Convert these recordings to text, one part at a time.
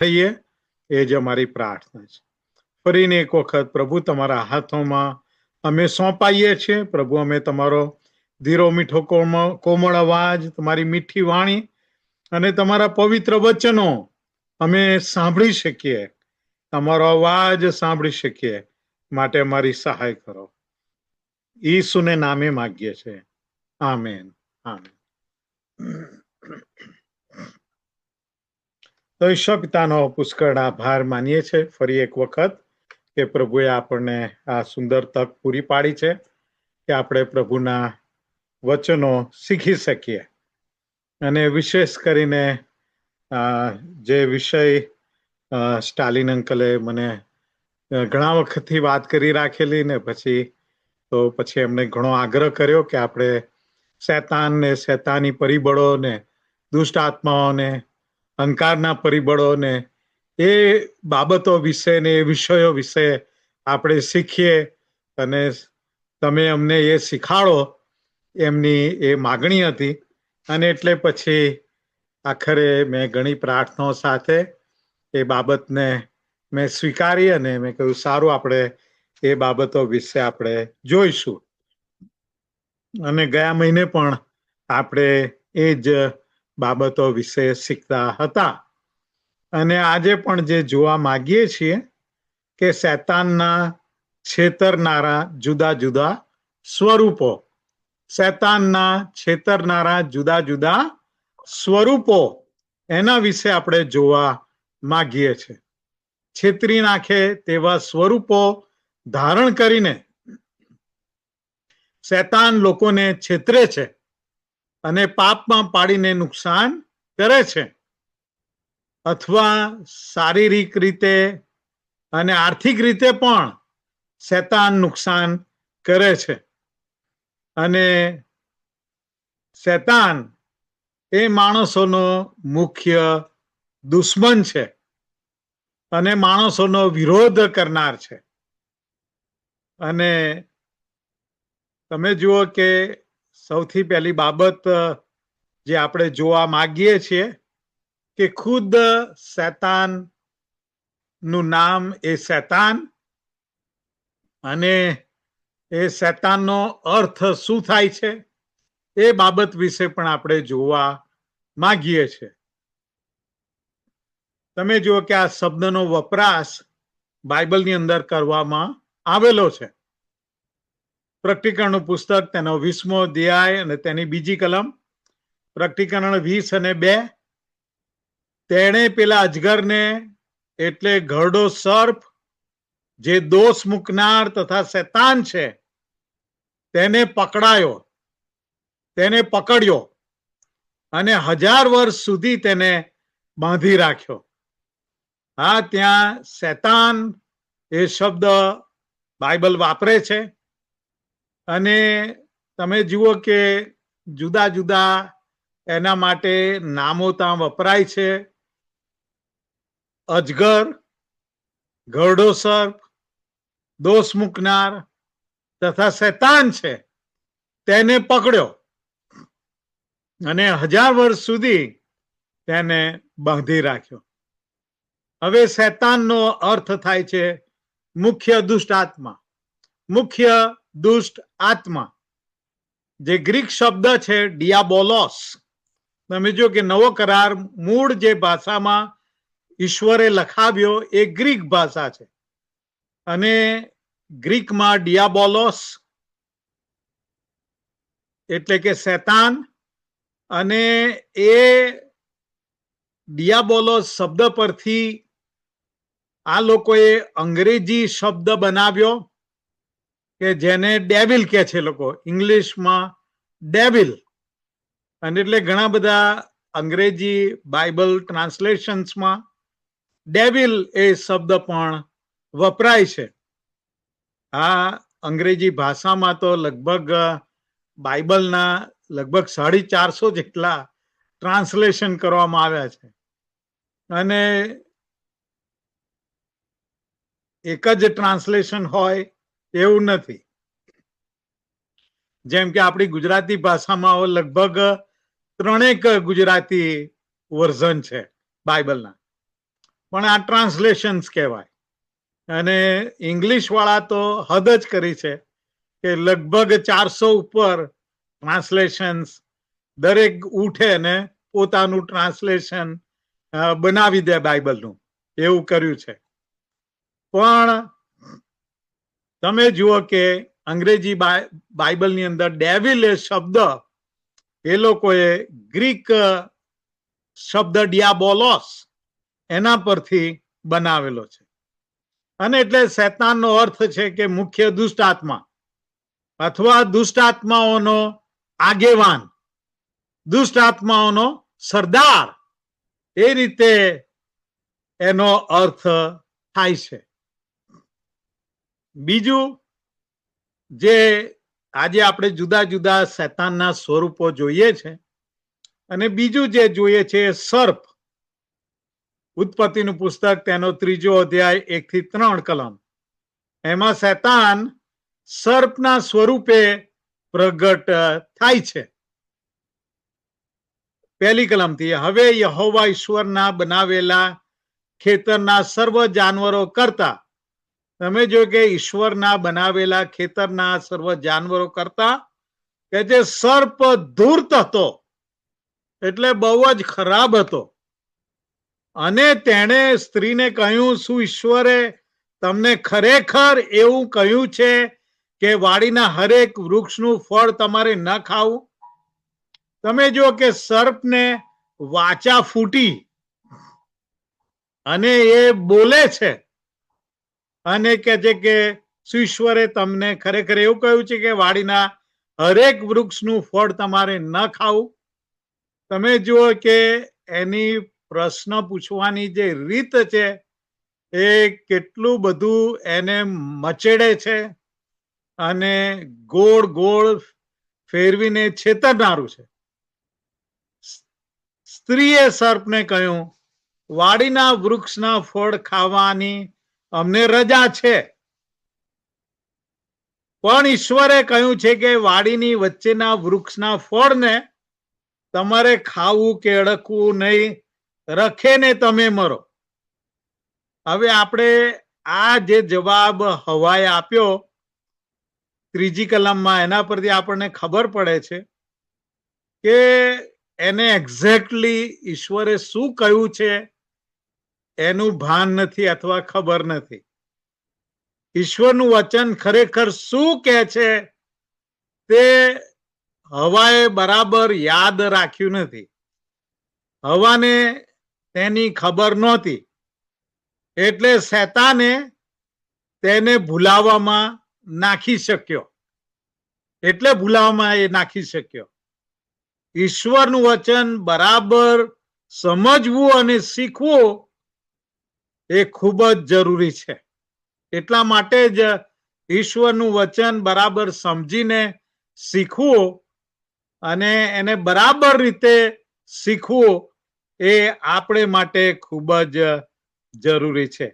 થઈએ એ જ અમારી પ્રાર્થના છે. ફરીને એક વખત પ્રભુ તમારા હાથોમાં અમે સોંપાઈએ છીએ. પ્રભુ, અમે તમારો ધીરો મીઠો કોમળ અવાજ, તમારી મીઠી વાણી અને તમારા પવિત્ર વચનો અમે સાંભળી શકીએ, તમારો અવાજ સાંભળી શકીએ, માટે અમારી સહાય કરો. ઈસુને નામે માગીએ છે, આમેન, આમેન. તો ઈશ્વર પિતાનો પુષ્કળ આભાર માનીએ છીએ ફરી એક વખત કે પ્રભુએ આપણને આ સુંદર તક પૂરી પાડી છે કે આપણે પ્રભુના વચનો શીખી શકીએ. અને વિશેષ કરીને જે વિષય સ્ટાલિન અંકલે મને ઘણા વખતથી વાત કરી રાખેલી ને પછી એમને ઘણો આગ્રહ કર્યો કે આપણે શૈતાનને, શૈતાની પરિબળોને, દુષ્ટ આત્માઓને, અંકારના પરિબળોને, એ બાબતો વિશે ને એ વિષયો વિશે આપણે શીખીએ અને તમે અમને એ શીખાડો, એમની એ માગણી હતી. અને એટલે પછી આખરે મેં ઘણી પ્રાર્થનાઓ સાથે એ બાબતને મેં સ્વીકારી અને મેં કહ્યું સારું, આપણે એ બાબતો વિશે આપણે જોઈશું. અને ગયા મહિને પણ આપણે એ જ બાબતો વિશે શીખતા હતા. અને આજે પણ જે જોવા માંગીએ છીએ કે શૈતાનના છેતરનારા જુદા જુદા સ્વરૂપો, શૈતાનના છેતરનારા જુદા જુદા સ્વરૂપો, એના વિશે આપણે જોવા માંગીએ છીએ. છેતરી નાખે તેવા સ્વરૂપો ધારણ કરીને શૈતાન લોકોને છેતરે છે અને પાપમાં પાડીને નુકસાન કરે છે, અથવા શારીરિક રીતે અને આર્થિક રીતે પણ શૈતાન નુકસાન કરે છે. અને શૈતાન એ માણસોનો મુખ્ય દુશ્મન છે અને માણસોનો વિરોધ કરનાર છે. અને તમે જુઓ કે સૌથી પહેલી બાબત જે આપણે જોવા માંગીએ છીએ કે ખુદ શૈતાન નું નામ એ શૈતાન, અને એ શૈતાનનો અર્થ શું થાય છે એ બાબત વિશે પણ આપણે જોવા માંગીએ છીએ. તમે જુઓ કે આ શબ્દનો વપરાશ બાઇબલની અંદર કરવામાં આવેલો છે. પ્રકટીકરણનું પુસ્તક તેનો 20મો અધ્યાય અને તેની બીજી કલમ, પ્રકટીકરણ 20:2, તેણે પેલા અજગરને એટલે ઘરડો સર્પ જે દોષ મૂકનાર તથા શૈતાન છે તેને પકડ્યો અને 1000 વર્ષ સુધી તેને બાંધી રાખ્યો. હા, ત્યાં શૈતાન એ શબ્દ બાઇબલ વાપરે છે. અને તમે જુઓ કે જુદા જુદા એના માટે નામો ત્યાં વપરાય છે. અજગર, ઘરડો સર્પ, દોષ મૂકનાર તથા શૈતાન છે તેને પકડ્યો અને 1000 વર્ષ સુધી તેને બાંધી રાખ્યો. હવે શૈતાનનો અર્થ થાય છે મુખ્ય દુષ્ટ આત્મા. મુખ્ય દુષ્ટ આત્મા જે ગ્રીક શબ્દ છે ડિયાબોલોસ. તમે જો કે નવો કરાર મૂળ જે ભાષામાં ઈશ્વરે લખાવ્યો એ ગ્રીક ભાષા છે, અને ગ્રીકમાં ડિયાબોલોસ એટલે કે શૈતાન. અને એ ડિયાબોલોસ શબ્દ પરથી આ લોકોએ અંગ્રેજી શબ્દ બનાવ્યો કે જેને ડેવિલ કહે છે લોકો, ઇંગ્લિશમાં ડેવિલ. અને એટલે ઘણા બધા અંગ્રેજી બાઇબલ ટ્રાન્સલેશન્સમાં ડેવિલ એ શબ્દ પણ વપરાય છે. આ અંગ્રેજી ભાષામાં તો લગભગ બાઇબલના લગભગ 450 જેટલા ટ્રાન્સલેશન કરવામાં આવ્યા છે. અને એક જ ટ્રાન્સલેશન હોય એવું નથી. જેમ કે આપણી ગુજરાતી ભાષામાં લગભગ 3 ગુજરાતી વર્ઝન છે બાઇબલના. પણ આ ટ્રાન્સલેશન્સ કહેવાય. અને ઇંગ્લિશ વાળા તો હદ જ કરી છે કે લગભગ 400 ઉપર ટ્રાન્સલેશન્સ દરેક ઉઠે ને પોતાનું ટ્રાન્સલેશન બનાવી દે બાઇબલનું, એવું કર્યું છે. પણ તમે જુઓ કે અંગ્રેજી બાઇબલની અંદર ડેવિલ એ શબ્દ એ લોકોએ ગ્રીક શબ્દ ડિયાબોલોસ એના પરથી બનાવેલો છે. અને એટલે શૈતાનનો અર્થ છે કે મુખ્ય દુષ્ટ આત્મા અથવા દુષ્ટ આત્માઓનો આગેવાન, દુષ્ટ આત્માઓનો સરદાર, એ રીતે એનો અર્થ થાય છે. બીજું જે આજે આપણે જુદા જુદા શૈતાનના સ્વરૂપો જોઈએ છે, અને બીજું જે જોઈએ છે સર્પ. ઉત્પત્તિનું પુસ્તક તેનો 3 અધ્યાય 1 થી 3 કલમ, એમાં શૈતાન સર્પના સ્વરૂપે પ્રગટ થાય છે. 1 કલમથી, હવે યહોવા ઈશ્વરના બનાવેલા ખેતરના સર્વ જાનવરો કરતા, તમે જો કે ઈશ્વરના બનાવેલા ખેતરના સર્વ જાનવરો કરતા કે જે સર્પ ધૂર્ત હતો, એટલે બહુ જ ખરાબ હતો. અને તેણે સ્ત્રીને કહ્યું, શું ઈશ્વરે તમને ખરેખર એવું કહ્યું છે કે વાડીના હરેક વૃક્ષનું ફળ તમારે ન ખાવું? તમે જો કે સર્પને વાચા ફૂટી અને એ બોલે છે અને કહે છે કે શું ઈશ્વરે તમને ખરેખર એવું કહ્યું છે કે વાડીના હરેક વૃક્ષનું ફળ તમારે ન ખાવું? તમે જુઓ કે એની પ્રશ્ન પૂછવાની જે રીત છે એ કેટલું બધું એને મચેડે છે અને ગોળ ગોળ ફેરવીને છેતરનારું છે. સ્ત્રીએ સર્પને કહ્યું, વાડીના વૃક્ષના ફળ ખાવાની અમને રજા છે, પણ ઈશ્વરે કહ્યું છે કે વાડીની વચ્ચેના વૃક્ષના ફળને તમારે ખાવું કે અડકવું નહીં, રખે ને તમે મરો. હવે આપણે આ જે જવાબ હવાએ આપ્યો 3 કલમમાં, એના પરથી આપણને ખબર પડે છે કે એને એક્ઝેક્ટલી ઈશ્વરે શું કહ્યું છે એનું ભાન નથી અથવા ખબર નથી. ઈશ્વરનું વચન ખરેખર શું કહે છે તે હવાએ બરાબર યાદ રાખ્યું નથી. હવાને તેની ખબર નહોતી, એટલે શૈતાને તેને ભૂલાવામાં નાખી શક્યો, એટલે ભૂલાવામાં એ નાખી શક્યો. ઈશ્વરનું વચન બરાબર સમજવું અને શીખવું એ ખૂબ જ જરૂરી છે. એટલા માટે જ ઈશ્વરનું વચન બરાબર સમજીને શીખવું અને એને બરાબર રીતે શીખવું એ આપણે માટે ખૂબ જ જરૂરી છે.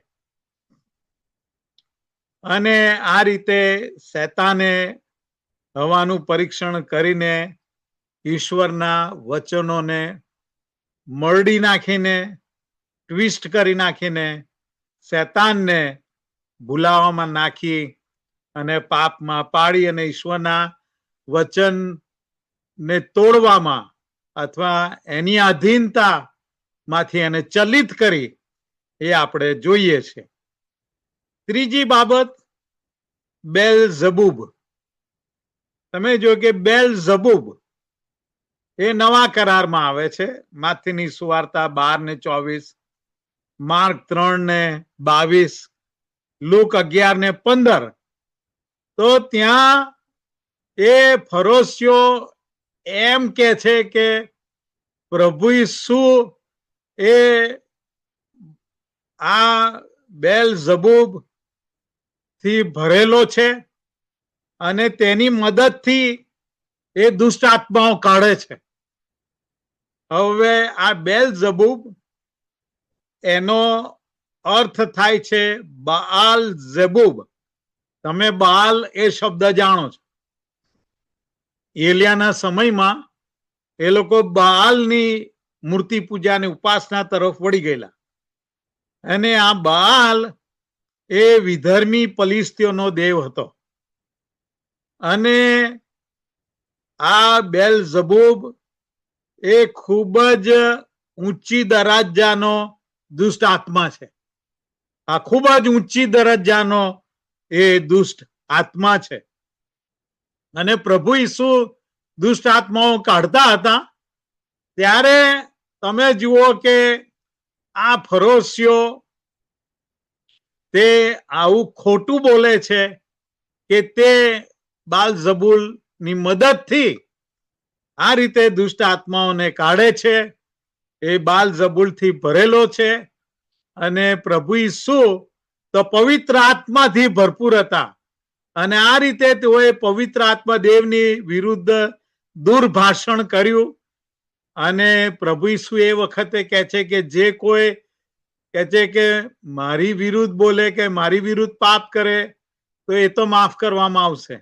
અને આ રીતે શૈતાને હવાનું પરીક્ષણ કરીને ઈશ્વરના વચનોને મરડી નાખીને, ટ્વિસ્ટ કરી નાખીને શૈતાનને ભૂલાવામાં નાખી અને પાપમાં પાડી અને ઈશ્વરના વચનને તોડવામાં અથવા એની આધીનતામાંથી એને ચલિત કરી એ આપણે જોઈએ છે. ત્રીજી બાબત, બેલઝબૂબ. તમે જો કે બેલઝબૂબ એ નવા કરારમાં આવે છે. માથીની સુવાર્તા 12:24, માર્ક 3:22, લુક 11:15. તો ત્યાં એ ફરોશીઓ એમ કે છે કે પ્રભુ ઈસુ એ આ બેલઝબૂબ થી ભરેલો છે અને તેની મદદથી એ દુષ્ટ આત્માઓ કાઢે છે. હવે આ બેલઝબૂબ એનો અર્થ થાય છે બાલ ઝબૂબ. તમે બાલ એ શબ્દ જાણો છો. એલિયાના સમયમાં એ લોકો બાલની મૂર્તિ પૂજાની ઉપાસના તરફ વળી ગયેલા અને આ બાલ એ વિધર્મી પલિસ્તીઓનો દેવ હતો. અને આ બેલઝબૂબ એ ખૂબ જ ઊંચી દરજ્જાનો દુષ્ટ આત્મા છે. આ ખૂબ જ ઊંચી દરજ્જાનો એ દુષ્ટ આત્મા છે. અને પ્રભુ ઈસુ દુષ્ટ આત્માઓ કાઢતા હતા ત્યારે તમે જુઓ કે આ ફરોશીઓ તે આવું ખોટું બોલે છે કે તે બાલઝબૂલ ની મદદથી આ રીતે દુષ્ટ આત્માઓને કાઢે છે. એ બાલઝબૂલ થી ભરેલો છે. અને પ્રભુ ઈસુ તો પવિત્ર આત્માથી ભરપૂર હતા. અને આ રીતે તેઓએ પવિત્ર આત્મા દેવની વિરુદ્ધ દુર્ભાષણ કર્યું. અને પ્રભુ ઈસુ એ વખતે કહે છે કે જે કોઈ કહે છે કે મારી વિરુદ્ધ બોલે કે મારી વિરુદ્ધ પાપ કરે તો એ તો માફ કરવામાં આવશે,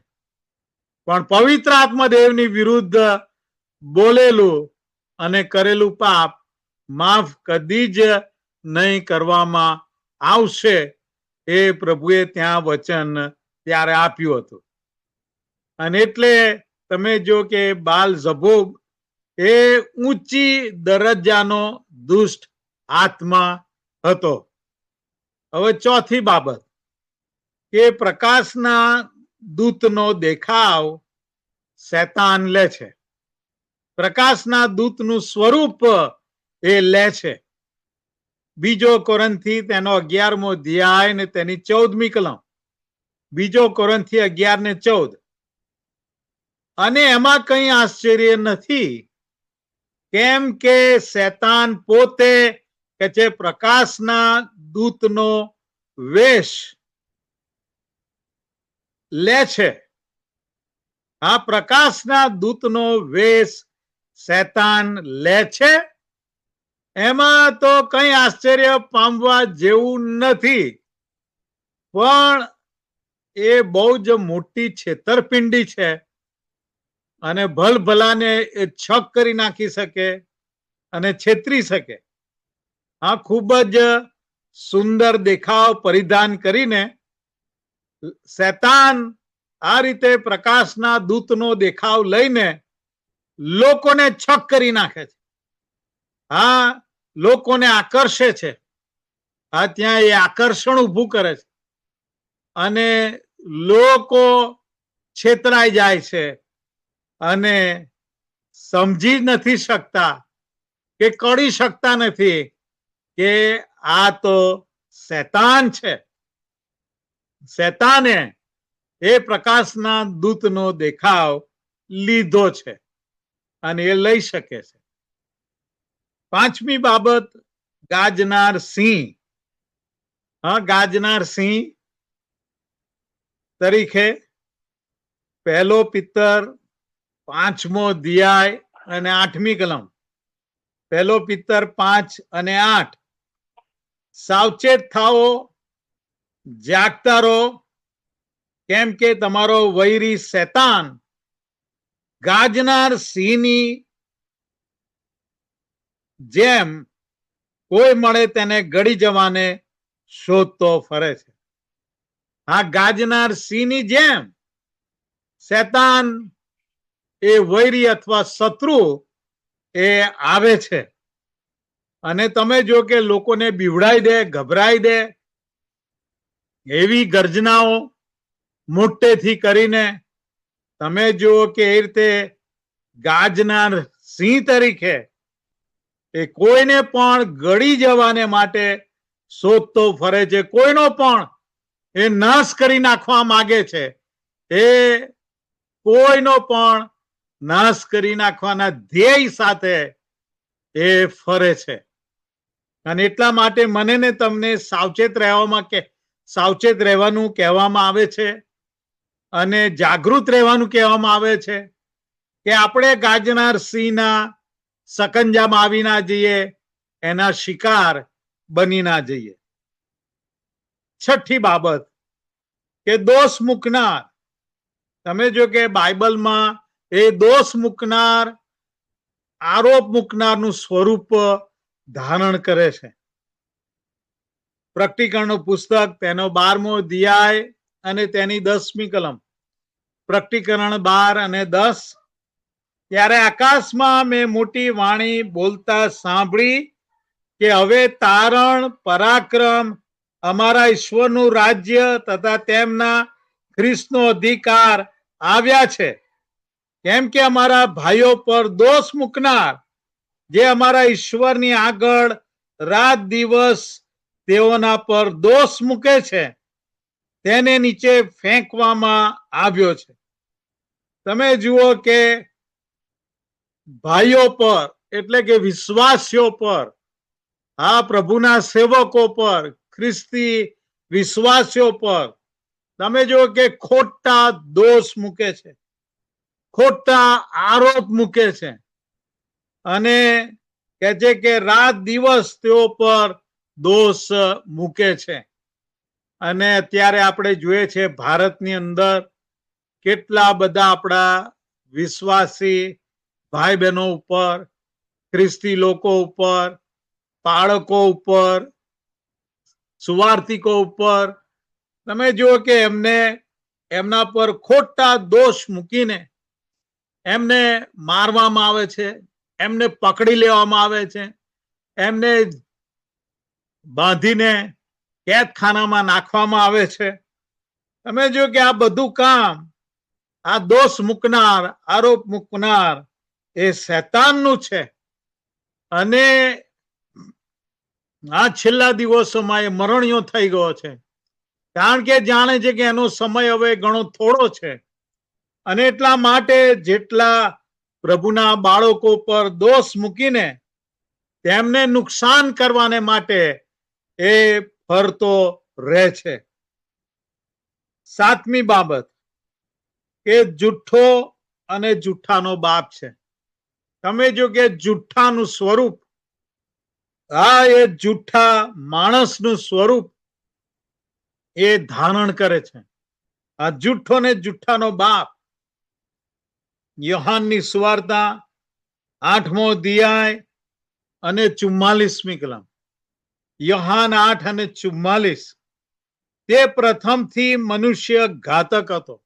પણ પવિત્ર આત્મા દેવની વિરુદ્ધ બોલેલું અને કરેલું પાપ માફ કદી જ નહીં કરવામાં આવશે. એ પ્રભુએ ત્યાં વચન ત્યારે આપ્યું હતું. અને એટલે તમે જો કે બાલઝબૂબ એ ઊંચી દરજ્જાનો દુષ્ટ આત્મા હતો. હવે ચોથી બાબત કે પ્રકાશના દૂતનો દેખાવ શેતાન લે છે. પ્રકાશના દૂતનું સ્વરૂપ એ લે છે. બીજો કોરિન્થી તેનો 11મો અધ્યાય ને તેની 14મી કલમ. બીજો કોરિન્થી 11:14. અને એમાં કઈ આશ્ચર્ય નથી, કેમ કે શેતાન પોતે કે છે પ્રકાશના દૂતનો વેશ લે છે. આ પ્રકાશના દૂતનો વેશ શેતાન લે છે. એમાં તો કઈ આશ્ચર્ય પામવા જેવું નથી, પણ એ બહુ જ મોટી છેતરપિંડી છે. અને ભલભલાને એ છક કરી નાખી શકે અને છેતરી શકે. આ ખૂબ જ સુંદર દેખાવ પરિધાન કરીને શેતાન આ રીતે પ્રકાશના દૂતનો દેખાવ લઈને લોકોને છક કરી નાખે છે. હા, લોકોને આકર્ષે છે. હા, ત્યાં એ આકર્ષણ ઊભું કરે છે અને લોકો છેતરાઈ જાય છે અને સમજી નથી શકતા કે કળી શકતા નથી કે આ તો શેતાન છે. શેતાને એ પ્રકાશના દૂતનો દેખાવ લીધો છે અને એ લઈ શકે છે. પાંચમી બાબત ગાજનાર સિંહ. હા, ગાજનાર સિંહ તરીકે 1 પિત્તર 5મો અધ્યાય અને 8મી કલમ. 1 પિત્તર 5 અને 8. સાવચેત થાઓ, જાગતા રહો, કેમ કે તમારો વૈરી શેતાન ગાજનાર સિંહની જેમ કોઈ મળે તેને ગળી જવાને શોધતો ફરે છે. આ ગાજનાર સિંહની જેમ શેતાન એ વૈરી અથવા શત્રુ એ આવે છે. અને તમે જો કે લોકોને બીવડાઈ દે, ગભરાઈ દે, એવી ગર્જનાઓ મોટેથી કરીને તમે જુઓ કે એ રીતે ગાજનાર સિંહ તરીકે એ કોઈને પણ ગળી જવાને માટે શોધતો ફરે છે. કોઈનો પણ એ નાશ કરી નાખવા માંગે છે. એ કોઈનો પણ નાશ કરી નાખવાના ધ્યેય સાથે એ ફરે છે. અને એટલા માટે મને ને તમને સાવચેત રહેવાનું કહેવામાં આવે છે અને જાગૃત રહેવાનું કહેવામાં આવે છે કે આપણે ગાજનાર સિંહના સકંજામાં આવી ના જઈએ, એના શિકાર બની ના જઈએ. છઠ્ઠી બાબત કે દોષ મૂકનાર. તમે જો કે બાઇબલમાં એ દોષ મૂકનાર, આરોપ મૂકનારનું સ્વરૂપ ધારણ કરે છે. પ્રકટીકરણનું પુસ્તક તેનો 12મો અધ્યાય અને તેની 10મી કલમ. પ્રકટીકરણ 12 અને 10. ત્યારે આકાશમાં મેં મોટી વાણી બોલતા સાંભળી કે હવે તારણ, પરાક્રમ, અમારા ઈશ્વરનું રાજ્ય તથા તેમના ખ્રિસ્તનો અધિકાર આવ્યા છે. કેમ કે અમારા ભાઈઓ પર દોષ મૂકનાર, જે અમારા ઈશ્વરની આગળ રાત દિવસ તેઓના પર દોષ મૂકે છે, તેને નીચે ફેંકવામાં આવ્યો છે. તમે જુઓ કે ભાઈઓ પર એટલે કે વિશ્વાસીઓ પર, આ પ્રભુના સેવકો પર, ખ્રિસ્તી વિશ્વાસીઓ પર તમે જુઓ કે ખોટા દોષ મૂકે છે, ખોટા આરોપ મૂકે છે અને કહે છે કે રાત દિવસ તેઓ પર દોષ મૂકે છે. અને અત્યારે આપણે જોઈએ છે ભારતની અંદર કેટલા બધા આપણા વિશ્વાસી ભાઈ બહેનો ઉપર, ખ્રિસ્તી લોકો ઉપર, બાળકો ઉપર, સુવાર્તિકો ઉપર તમે જુઓ કે એમના પર ખોટા દોષ મૂકીને એમને મારવામાં આવે છે, એમને પકડી લેવામાં આવે છે, એમને બાંધીને કેદખાનામાં નાખવામાં આવે છે. તમે જો કે આ બધું કામ, આ દોષ મૂકનાર, આરોપ મૂકનાર એ શૈતાનનું છે. અને આ છેલ્લા દિવસોમાં એ મરણિયો થઈ ગયો છે, કારણ કે જાણે છે કે એનો સમય હવે ઘણો થોડો છે. અને એટલા માટે જેટલા પ્રભુના બાળકો પર દોષ મૂકીને તેમને નુકસાન કરવાને માટે એ ફરતો રહે છે. 7મી બાબત કે જુઠ્ઠો અને જુઠ્ઠાનો બાપ છે. તમે જો કે જુઠ્ઠાનું સ્વરૂપ, આ એ જુઠ્ઠા માણસનું સ્વરૂપ એ ધારણ કરે છે. આ જુઠ્ઠો ને જુઠ્ઠાનો બાપ. યોહાનની સુવાર્તા 8મો અધ્યાય અને 44મી કલમ. યોહાન 8 અને 44. તે પ્રથમથી મનુષ્ય ઘાતક હતો.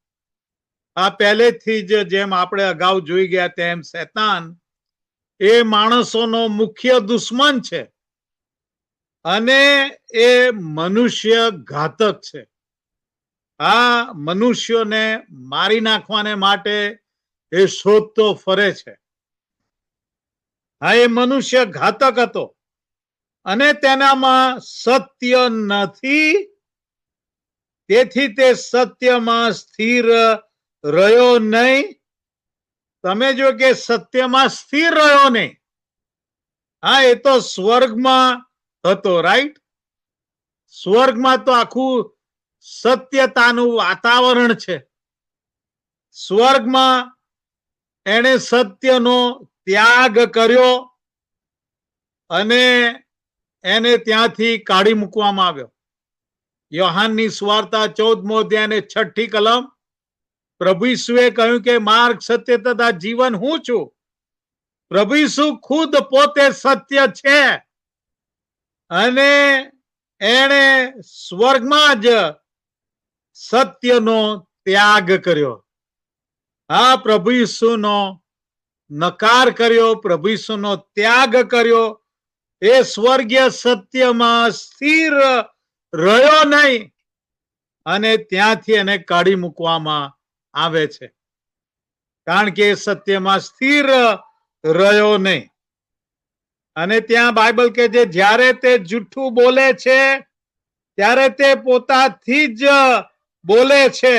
આ પહેલેથી જ જેમ આપણે અગાઉ જોઈ ગયા તેમ શૈતાન એ માણસોનો મુખ્ય દુશ્મન છે અને એ મનુષ્ય ઘાતક છે. આ મનુષ્યોને મારી નાખવાને માટે એ શોધતો ફરે છે. હા, એ મનુષ્ય ઘાતક હતો અને તેનામાં સત્ય નથી, તેથી તે સત્યમાં સ્થિર રહ્યો નહીં. તમે જો કે સત્યમાં સ્થિર રહ્યો નહીં. હા, એ તો સ્વર્ગમાં હતો, રાઈટ? સ્વર્ગમાં તો આખું સત્યતાનું વાતાવરણ છે. સ્વર્ગમાં એણે સત્યનો ત્યાગ કર્યો અને એને ત્યાંથી કાઢી મૂકવામાં આવ્યો. યોહાનની સુવાર્તા 14મો અધ્યાય અને 6ઠી કલમ. પ્રભુ ઈસુએ કહ્યું કે માર્ગ, સત્ય તથા જીવન હું છું. પ્રભુ ઈસુ ખુદ પોતે સત્ય છે અને એણે સ્વર્ગમાં જ સત્યનો ત્યાગ કર્યો. આ પ્રભુ ઈસુનો નકાર કર્યો, પ્રભુ ઈસુનો ત્યાગ કર્યો. એ સ્વર્ગીય સત્યમાં સ્થિર રહ્યો નહીં અને ત્યાંથી એને કાઢી મૂકવામાં આવે છે, કારણ કે સત્યમાં સ્થિર રહ્યો નહીં. અને ત્યાં બાઇબલ કે છે જ્યારે તે જૂઠું બોલે છે ત્યારે તે પોતાથી જ બોલે છે,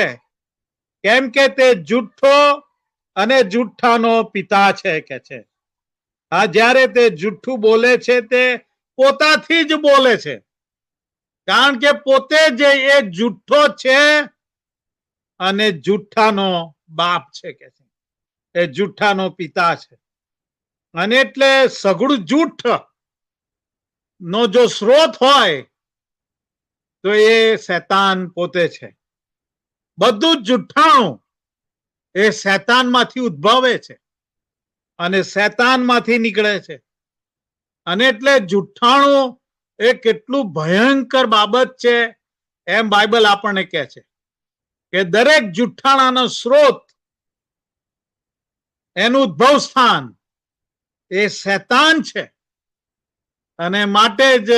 કેમ કે તે જૂઠ્ઠો અને જુઠ્ઠાનો પિતા છે કે છે. આ જ્યારે તે જૂઠું બોલે છે તે પોતાથી જ બોલે છે, કારણ કે પોતે જ એ જૂઠ્ઠો છે અને જુઠ્ઠાનો બાપ છે કે છે. એ જુઠ્ઠાનો પિતા છે. અને એટલે સઘળું જૂઠ નો જો સ્ત્રોત હોય તો એ શૈતાન પોતે છે. બધું જ જુઠ્ઠાણું એ શૈતાનમાંથી ઉદ્ભવે છે અને શૈતાનમાંથી નીકળે છે. અને એટલે જુઠ્ઠાણું એ કેટલું ભયંકર બાબત છે એમ બાઇબલ આપણને કહે છે કે દરેક જુઠ્ઠાણાનો સ્ત્રોત, એનું ઉદ્ભવ સ્થાન એ શૈતાન છે. અને માટે જ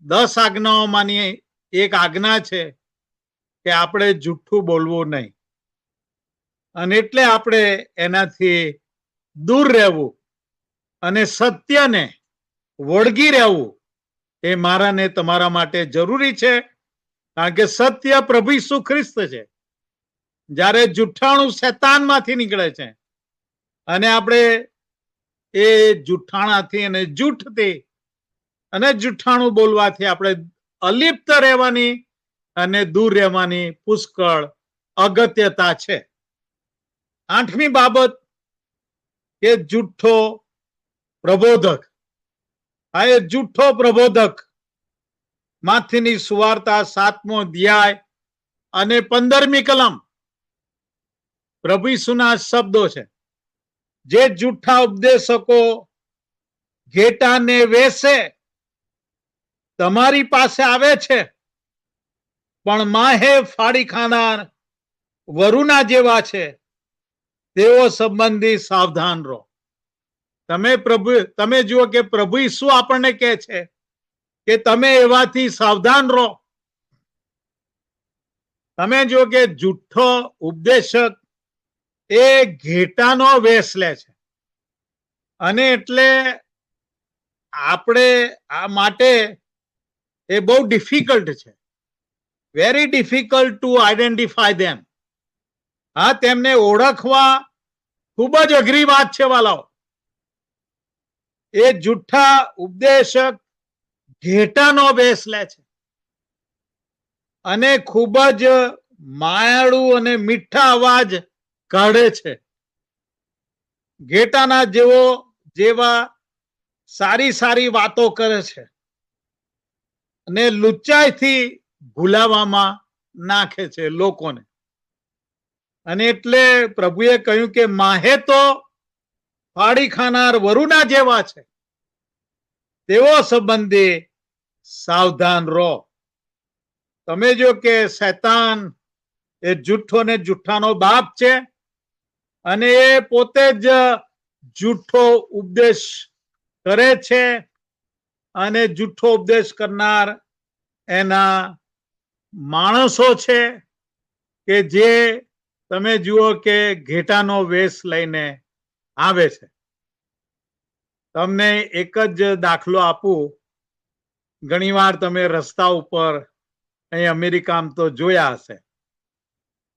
10 આજ્ઞાઓમાંની એક આજ્ઞા છે કે આપણે જુઠ્ઠું બોલવું નહીં. અને એટલે આપણે એનાથી દૂર રહેવું અને સત્યને વળગી રહેવું એ મારા ને તમારા માટે જરૂરી છે. કારણ કે સત્ય પ્રભુ ઈસુ ખ્રિસ્ત છે. જ્યારે જુઠ્ઠાણું શૈતાનમાંથી નીકળે છે અને આપણે એ જુઠ્ઠાણાથી અને જૂઠથી અને જુઠ્ઠાણું બોલવાથી આપણે અલિપ્ત રહેવાની અને દૂર રહેવાની પુષ્કળ અગત્યતા છે. 8મી બાબત કે જુઠ્ઠો પ્રબોધક. આ એ જુઠ્ઠો પ્રબોધક માથીની સુવાર્તા 7મો અધ્યાય અને 15મી કલમ પ્રભુ ઈસુના શબ્દો છે. જે જુઠ્ઠા ઉપદેશકો ઘેટાને વેસે તમારી પાસે આવે છે, પણ માહે ફાડી ખાનાર વરુના જેવા છે, તેઓ સંબંધી સાવધાન રહો. તમે જુઓ કે પ્રભુ ઈસુ આપણને કહે છે કે તમે એવાથી સાવધાન રહો. તમે જુઓ કે જુઠ્ઠો ઉપદેશક એ ઘેટાનો વેશ લે છે. અને એટલે આપણે આ માટે એ બહુ ડિફિકલ્ટ છે, વેરી ડિફિકલ્ટ ટુ આઈડેન્ટિફાય ધેમ. હા, તેમને ઓળખવા ખૂબ જ અઘરી વાત છે વાલાઓ. એ જુઠ્ઠા ઉપદેશક ઘેટાનો વેશ લે છે અને ખૂબ જ માયાળુ અને મીઠા અવાજ કાઢે છે. ઘેટાના જેવા સારી સારી વાતો કરે છે અને લુચ્ચાઈથી ભૂલાવામાં નાખે છે લોકોને. અને એટલે પ્રભુએ કહ્યું કે માહે તો ફાડી ખાનાર વરુના જેવા છે, તેઓ સંબંધી સાવધાન રહો. તમે જો કે શૈતાન એ જુઠ્ઠો ને જુઠ્ઠાનો બાપ છે અને એ પોતે જ જુઠ્ઠો ઉપદેશ કરે છે અને જુઠ્ઠો ઉપદેશ કરનાર એના માણસો છે કે જે તમે જુઓ કે ઘેટાનો વેશ લઈને આવે છે. તમને એક જ દાખલો આપું. ઘણીવાર તમે રસ્તા ઉપર અહીં અમેરિકામાં તો જોયા હશે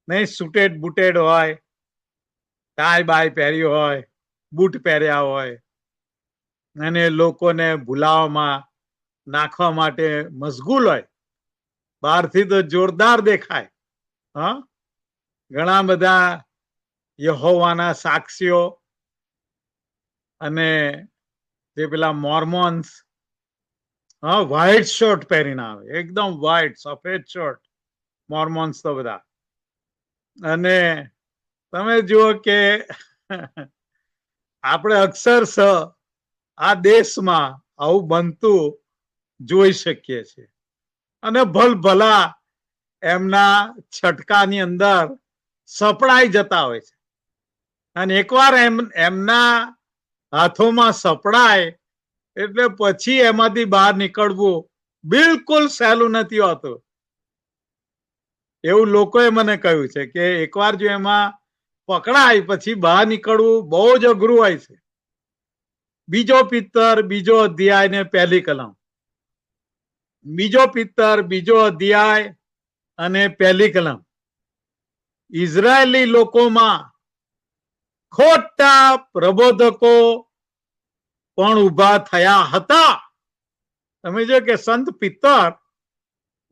નહીં, સુટેડ બુટેડ હોય, ટાઈ બાય પહેર્યું હોય, બૂટ પહેર્યા હોય અને લોકોને ભૂલાવામાં નાખવા માટે મશગુલ હોય. બહારથી તો જોરદાર દેખાય. હા, ઘણા બધા યહોવાના સાક્ષીઓ અને જે પેલા મોર્મોન્સ વ્હાઈટ શર્ટ પહેરીને આવે, એકદમ વ્હાઈટ સફેદ શર્ટ, મોર્મોન્સ તો બધા. અને તમે જુઓ કે આપણે અક્ષરશ આ દેશમાં આવું બનતું જોઈ શકીએ છીએ. અને ભલા એમના છટકાની અંદર સપડાઈ જતા હોય છે. અને એકવાર એમના હાથોમાં સપડાય એટલે પછી એમાંથી બહાર નીકળવું બિલકુલ સહેલું નથી હોતું. એવું લોકોએ મને કહ્યું છે કે એકવાર જો એમાં પકડાય પછી બહાર નીકળવું બહુ જ અઘરું હોય છે. બીજો પિત્તર 2 અધ્યાય ને 1 કલમ. બીજો પિત્તર 2 અધ્યાય અને 1 કલમ. ઇઝરાયેલી લોકોમાં ખોટા પ્રબોધકો પણ ઉભા થયા હતા. તમે જો કે સંત પિત્તર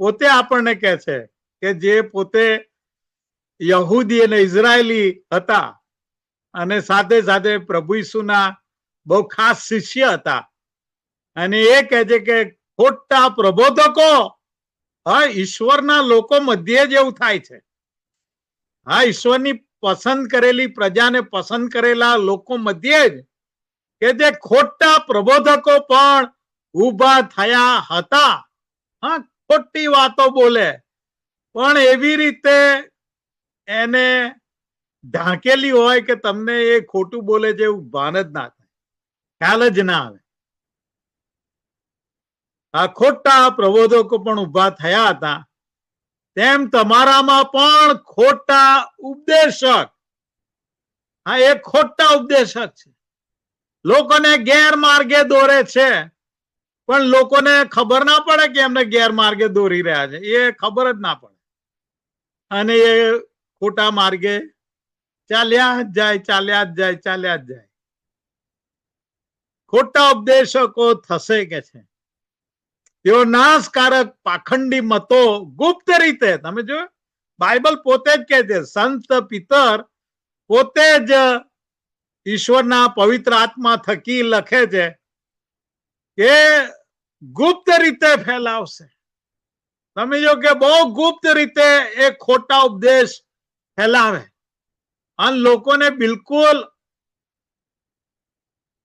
પોતે આપણને કહે છે કે જે પોતે યહૂદી અને ઇઝરાયેલી હતા અને સાથે સાથે પ્રભુ ઈસુના બહુ ખાસ શિષ્ય હતા. અને એ કહે છે કે ખોટા પ્રબોધકો, હા, ઈશ્વરના લોકો મધ્યે જ એવું થાય છે. હા, ઈશ્વરની પસંદ કરેલી પ્રજાને પસંદ કરેલા લોકો મધ્યે જ કે જે ખોટા પ્રબોધકો પણ ઉભા થયા હતા. હા, ખોટી વાતો બોલે, પણ એવી રીતે એને ઢાંકેલી હોય કે તમને એ ખોટું બોલે છે એવું ભાન જ ના થાય, ખ્યાલ જ ના આવે. આ ખોટા પ્રબોધકો પણ ઉભા થયા હતા, તેમ તમારામાં પણ ખોટા ઉપદેશક, હા, એ ખોટા ઉપદેશક છે, લોકોને ગેરમાર્ગે દોરે છે, પણ લોકોને ખબર ના પડે કે એમને ગેરમાર્ગે દોરી રહ્યા છે, એ ખબર જ ના પડે, અને એ ખોટા માર્ગે ચાલ્યા જ જાય, ચાલ્યા જ જાય, ચાલ્યા જ જાય. ખોટા ઉપદેશકો થશે કે છે, તેઓ નાશકારક પાખંડી મતો ગુપ્ત રીતે, તમે જો બાઇબલ પોતે જ કહે છે, સંત પિતર પોતે જ ઈશ્વરના પવિત્ર આત્મા થકી લખે છે કે ગુપ્ત રીતે ફેલાવશે. તમે જો કે બહુ ગુપ્ત રીતે એ ખોટા ઉપદેશ ફેલાવે અને લોકોને બિલકુલ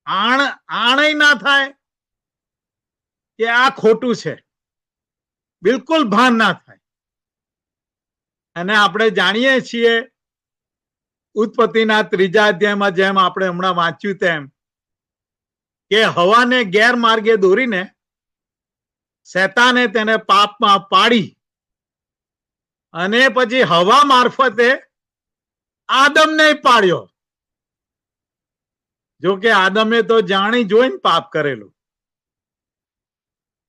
આણય ના થાય કે આ ખોટું છે, બિલકુલ ભાન ના થાય. અને આપણે જાણીએ છીએ ઉત્પત્તિના 3 અધ્યાયમાં જેમ આપણે હમણાં વાંચ્યું તેમ કે હવાને ગેરમાર્ગે દોરીને શેતાને તેને પાપમાં પાડી અને પછી હવા મારફતે આદમને પાડ્યો. જો કે આદમે તો જાણી જોઈને પાપ કરેલું,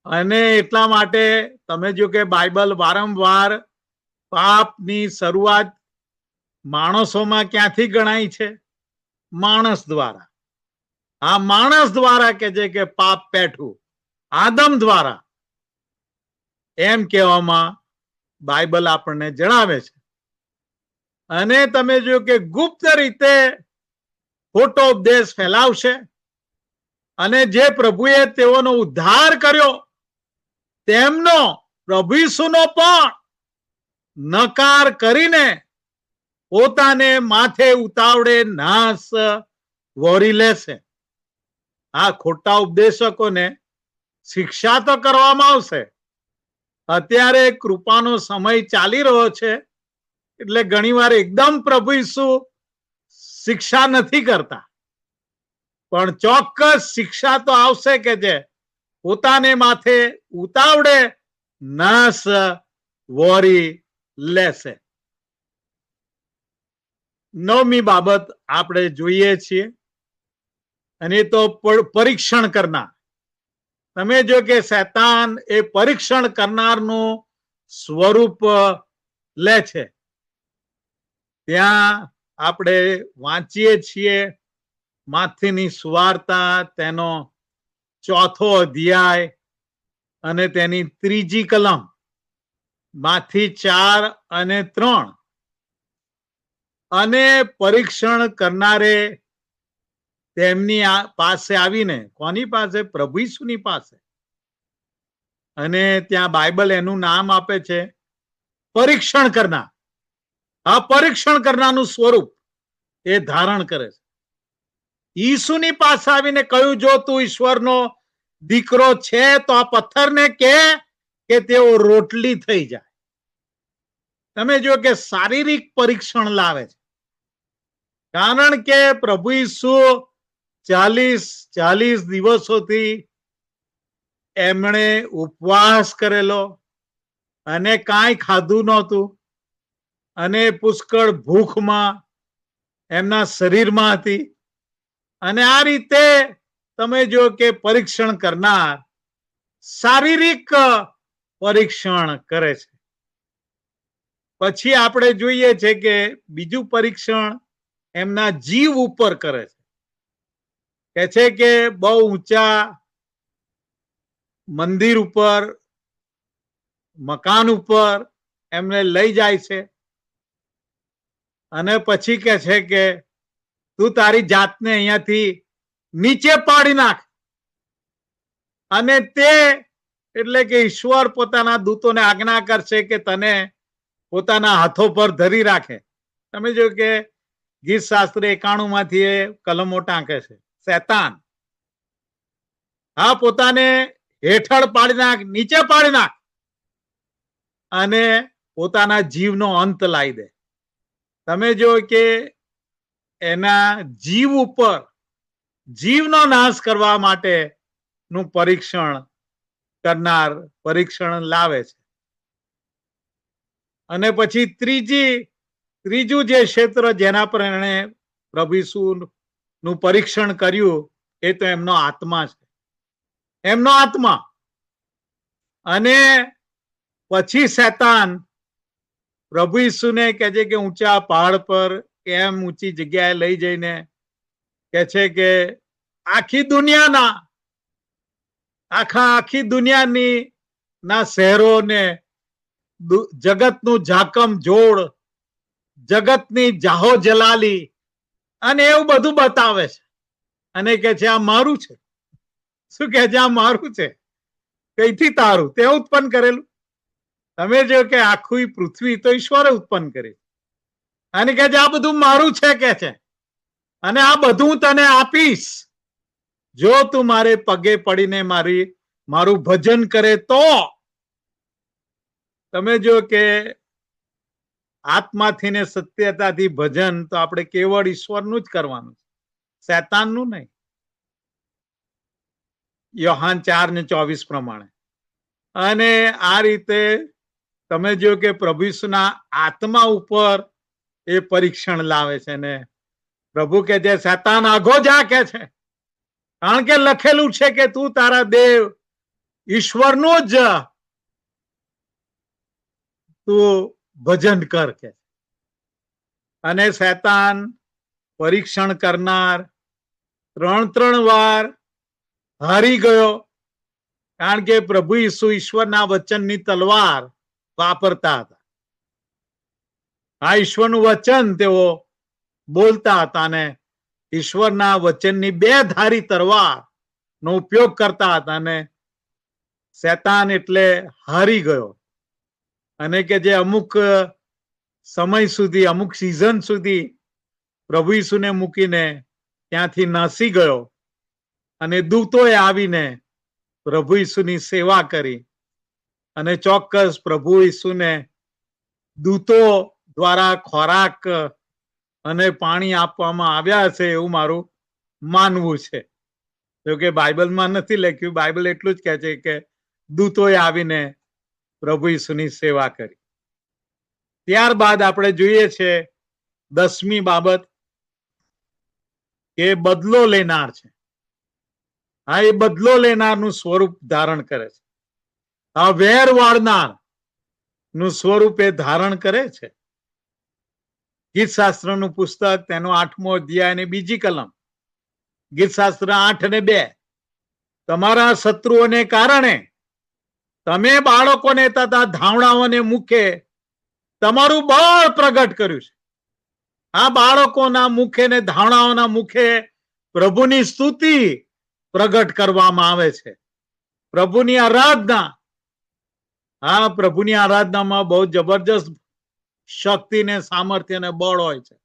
અને એટલા માટે તમે જો કે બાઇબલ વારંવાર પાપની શરૂઆત માણસોમાં ક્યાંથી ગણાય છે? માણસ દ્વારા. આ માણસ દ્વારા કે છે કે પાપ પેઠું આદમ દ્વારા, એમ કહેવામાં બાઇબલ આપણને જણાવે છે. અને તમે જો કે ગુપ્ત રીતે ખોટો ઉપદેશ ફેલાવશે, અને જે પ્રભુએ તેઓનો ઉદ્ધાર કર્યો તેમનો પ્રભુ ઈસુનો પણ નકાર કરીને પોતાને માથે ઉતાવળે નાશ વહોરી લેશે. આ ખોટા ઉપદેશકોને શિક્ષા તો કરવામાં આવશે. અત્યારે કૃપાનો સમય ચાલી રહ્યો છે, એટલે ઘણીવાર એકદમ પ્રભુ ઈસુ શિક્ષા નથી કરતા, પણ ચોક્કસ શિક્ષા તો આવશે કે જે પોતાને માથે ઉતાવળે નાશ વહોરી લેશે. 9મી બાબત આપણે જોઈએ છીએ, અને તો પરીક્ષણ કરનાર. તમે જો કે શૈતાન એ પરીક્ષણ કરનારનું સ્વરૂપ લે છે. ત્યાં આપણે વાંચીએ છીએ માથીની સુવાર્તા તેનો 4થો અધ્યાય અને તેની 3જી કલમ, માથી 4 અને 3. અને પરીક્ષણ કરનારે તેમની પાસે આવીને, કોની પાસે? પ્રભુ ઈસુની પાસે. અને ત્યાં બાઇબલ એનું નામ આપે છે પરીક્ષણ કરનાર. આ પરીક્ષણ કરનારનું સ્વરૂપ એ ધારણ કરે છે. ઈસુની પાસે આવીને કહ્યું, જો તું ઈશ્વરનો દીકરો છે તો આ પથ્થરને કહે કે તેઓ રોટલી થઈ જાય. તમે જો કે શારીરિક પરીક્ષણ લાવે છે, કારણ કે પ્રભુ ઈસુ 40 દિવસોથી એમણે ઉપવાસ કરેલો અને કાંઈ ખાધું નહોતું, અને પુષ્કળ ભૂખમાં એમના શરીરમાં હતી. અને આ રીતે તમે જો કે પરીક્ષણ કરનાર શારીરિક પરીક્ષણ કરે છે. પછી આપણે જોઈએ છે કે બીજું પરીક્ષણ એમના જીવ ઉપર કરે છે. કે છે કે બહુ ઊંચા મંદિર ઉપર, મકાન ઉપર એમને લઈ જાય છે, અને પછી કે છે કે તું તારી જાતને અહીંયાથી નીચે પાડી નાખ. અને તે એટલે કે ઈશ્વર પોતાના દૂતોને આજ્ઞા કરશે કે તને પોતાના હાથો પર ધરી રાખે. તમે જો કે ગીત શાસ્ત્ર 91 માંથી એ કલમો ટાંકે છે. શૈતાન હા પોતાને હેઠળ પાડી નાખ, નીચે પાડી નાખ અને પોતાના જીવનો અંત લાવી દે. તમે જો કે એના જીવ ઉપર જીવનો નાશ કરવા માટે નું પરીક્ષણ કરનાર પરીક્ષણ લાવે છે. અને પછી ત્રીજું જે ક્ષેત્ર જેના પર એને પ્રભુ ઈસુ નું પરીક્ષણ કર્યું એ તો એમનો આત્મા છે, એમનો આત્મા. અને પછી શૈતાન પ્રભુ ઈસુને કહે છે કે ઊંચા પહાડ પર કેમ ઊંચી જગ્યાએ લઈ જઈને કહે છે કે આખી દુનિયાની ના શહેરોને, જગતનું ઝાકમ જોડ, જગતની જાહો જલાલી અને એવું બધું બતાવે છે અને કે છે આ મારું છે. શું કે છે? આ મારું છે. કઈથી તારું? તે ઉત્પન્ન કરેલું. તમે જો કે આખી પૃથ્વી તો ઈશ્વરે ઉત્પન્ન કરી અને કે છે આ બધું મારું છે કે છે, અને આ બધું તને આપીશ જો તું મારે પગે પડીને મારું ભજન કરે તો. તમે જો કે આત્માથી ને સત્યતાથી ભજન તો આપણે કેવળ ઈશ્વરનું જ કરવાનું, શૈતાનનું નહીં. યોહાન 4:24 પ્રમાણે. અને આ રીતે તમે જો કે પ્રભુ ઈસુના આત્મા ઉપર એ પરીક્ષણ લાવે છે ને પ્રભુ કે છે શૈતાન આગો જા કે છે, કારણ કે લખેલું છે કે તું તારા દેવ ઈશ્વરનું જ તું ભજન કર કે. અને શૈતાન પરીક્ષણ કરનાર 3 વાર હારી ગયો, કારણ કે પ્રભુ ઈસુ ઈશ્વરના વચનની તલવાર વાપરતા હતા. આ ઈશ્વરનું વચન તેઓ બોલતા હતા અને ઈશ્વરના વચનની 2 ધારી તલવાર નો ઉપયોગ કરતા હતા. અને શૈતાન એટલે હારી ગયો અને કે જે અમુક સમય સુધી, અમુક સિઝન સુધી પ્રભુ ઈસુને મૂકીને ત્યાંથી નાસી ગયો અને દૂતોએ આવીને પ્રભુ ઈસુની સેવા કરી. અને ચોક્કસ પ્રભુ ઈસુને દૂતો દ્વારા ખોરાક અને પાણી આપવામાં આવ્યા છે એવું મારું માનવું છે. જોકે બાઇબલમાં નથી લખ્યું. બાઇબલ એટલું જ કહે છે કે દૂતોએ આવીને પ્રભુ ઈસુની સેવા કરી. ત્યારબાદ આપણે જોઈએ છે 10મી બાબત કે બદલો લેનાર છે. હા, એ બદલો લેનારનું સ્વરૂપ ધારણ કરે છે. આ વેર વાળનાર નું સ્વરૂપ એ ધારણ કરે છે. ગીતશાસ્ત્રનું પુસ્તક તેનો 8મો અધ્યાય અને 2જી કલમ, ગીતશાસ્ત્ર 8:2. તમારા શત્રુઓને કારણે તમે બાળકોને તથા ધાવણાઓને મુખે તમારું બળ પ્રગટ કર્યું છે. આ બાળકોના મુખે ને ધાવણાઓના મુખે પ્રભુની સ્તુતિ પ્રગટ કરવામાં આવે છે. પ્રભુની આરાધના. હા, પ્રભુની આરાધનામાં બહુ જબરજસ્ત શક્તિ ને સામર્થ્ય ને બળ હોય છે.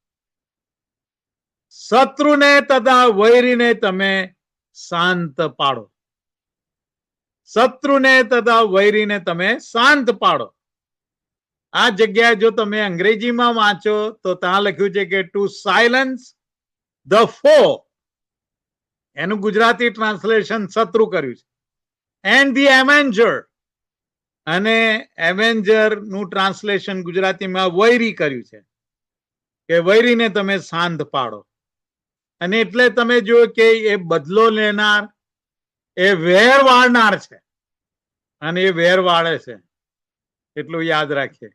શત્રુને તથા વૈરીને તમે શાંત પાડો. શત્રુને તથા વૈરીને તમે શાંત પાડો. આ જગ્યાએ જો તમે અંગ્રેજીમાં વાંચો તો ત્યાં લખ્યું છે કે ટુ સાયલન્સ ધ ફો. એનું ગુજરાતી ટ્રાન્સલેશન શત્રુ કર્યું છે. And the Avenger. અને એવેન્જર નું ટ્રાન્સલેશન ગુજરાતીમાં વૈરી કર્યું છે કે વૈરીને તમે શાંત પાડો. અને એટલે તમે જો કે એ બદલો લેનાર, એ વેર વાળનાર છે અને એ વેર વાળે છે, એટલું યાદ રાખીએ.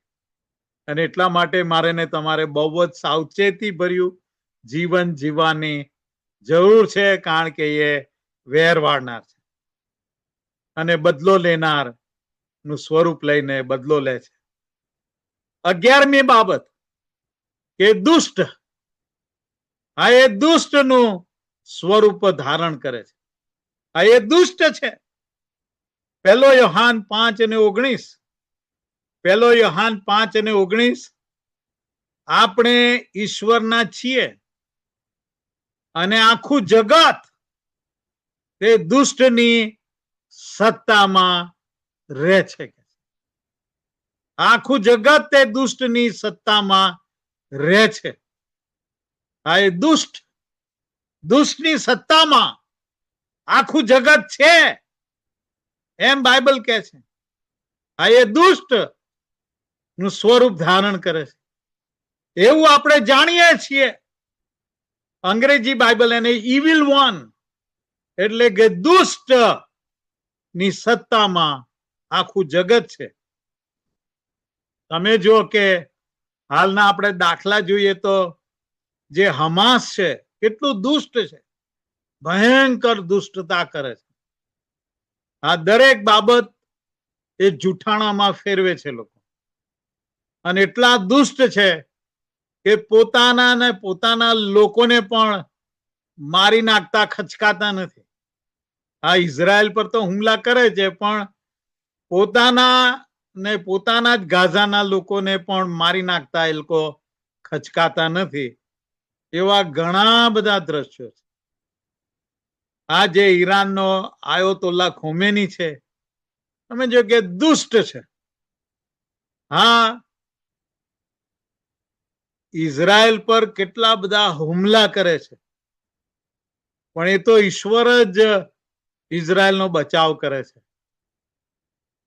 અને એટલા માટે મારે ને તમારે બહુ જ સાવચેતી ભર્યું જીવન જીવવાની જરૂર છે, કારણ કે એ વેર વાળનાર છે અને બદલો લેનાર નું સ્વરૂપ લઈને બદલો લે છે. 11મી બાબત કે દુષ્ટ. આ એ દુષ્ટ નું સ્વરૂપ ધારણ કરે છે. આ એ દુષ્ટ છે. 1 યોહાન 5:19. 1 યોહાન 5:19. આપણે ઈશ્વરના છીએ અને આખું જગત તે દુષ્ટની સત્તામાં રહે છે. આખું જગત તે દુષ્ટની સત્તામાં રહે છે. આ એ દુષ્ટની સત્તામાં આખું જગત છે એમ બાઇબલ કહે છે. આ એ દુષ્ટ નું સ્વરૂપ ધારણ કરે છે એવું આપણે જાણીએ છીએ. અંગ્રેજી બાઇબલ એને ઇવિલ વન એટલે કે દુષ્ટ ની સત્તામાં આખું જગત છે. તમે જો કે હાલના આપણે દાખલા જોઈએ તો જે હમાસ છે કેટલું દુષ્ટ છે, ભયંકર દુષ્ટતા કરે છે. આ દરેક બાબત એ જૂઠાણામાં ફેરવે છે લોકો, અને એટલા દુષ્ટ છે કે પોતાના લોકોને પણ મારી નાખતા ખચકાતા નથી. આ ઇઝરાયલ પર તો હુમલા કરે છે, પણ પોતાના જ ગાઝાના લોકોને પણ મારી નાખતા એ લોકો ખચકાતા નથી. એવા ઘણા બધા દ્રશ્યો છે. આ જે ઈરાનનો આયોતોલ્લા ખોમેની છે, તમે જો કે દુષ્ટ છે. હા, ઇઝરાયલ પર કેટલા બધા હુમલા કરે છે, પણ એ તો ઈશ્વર જ ઇઝરાયલનો બચાવ કરે છે.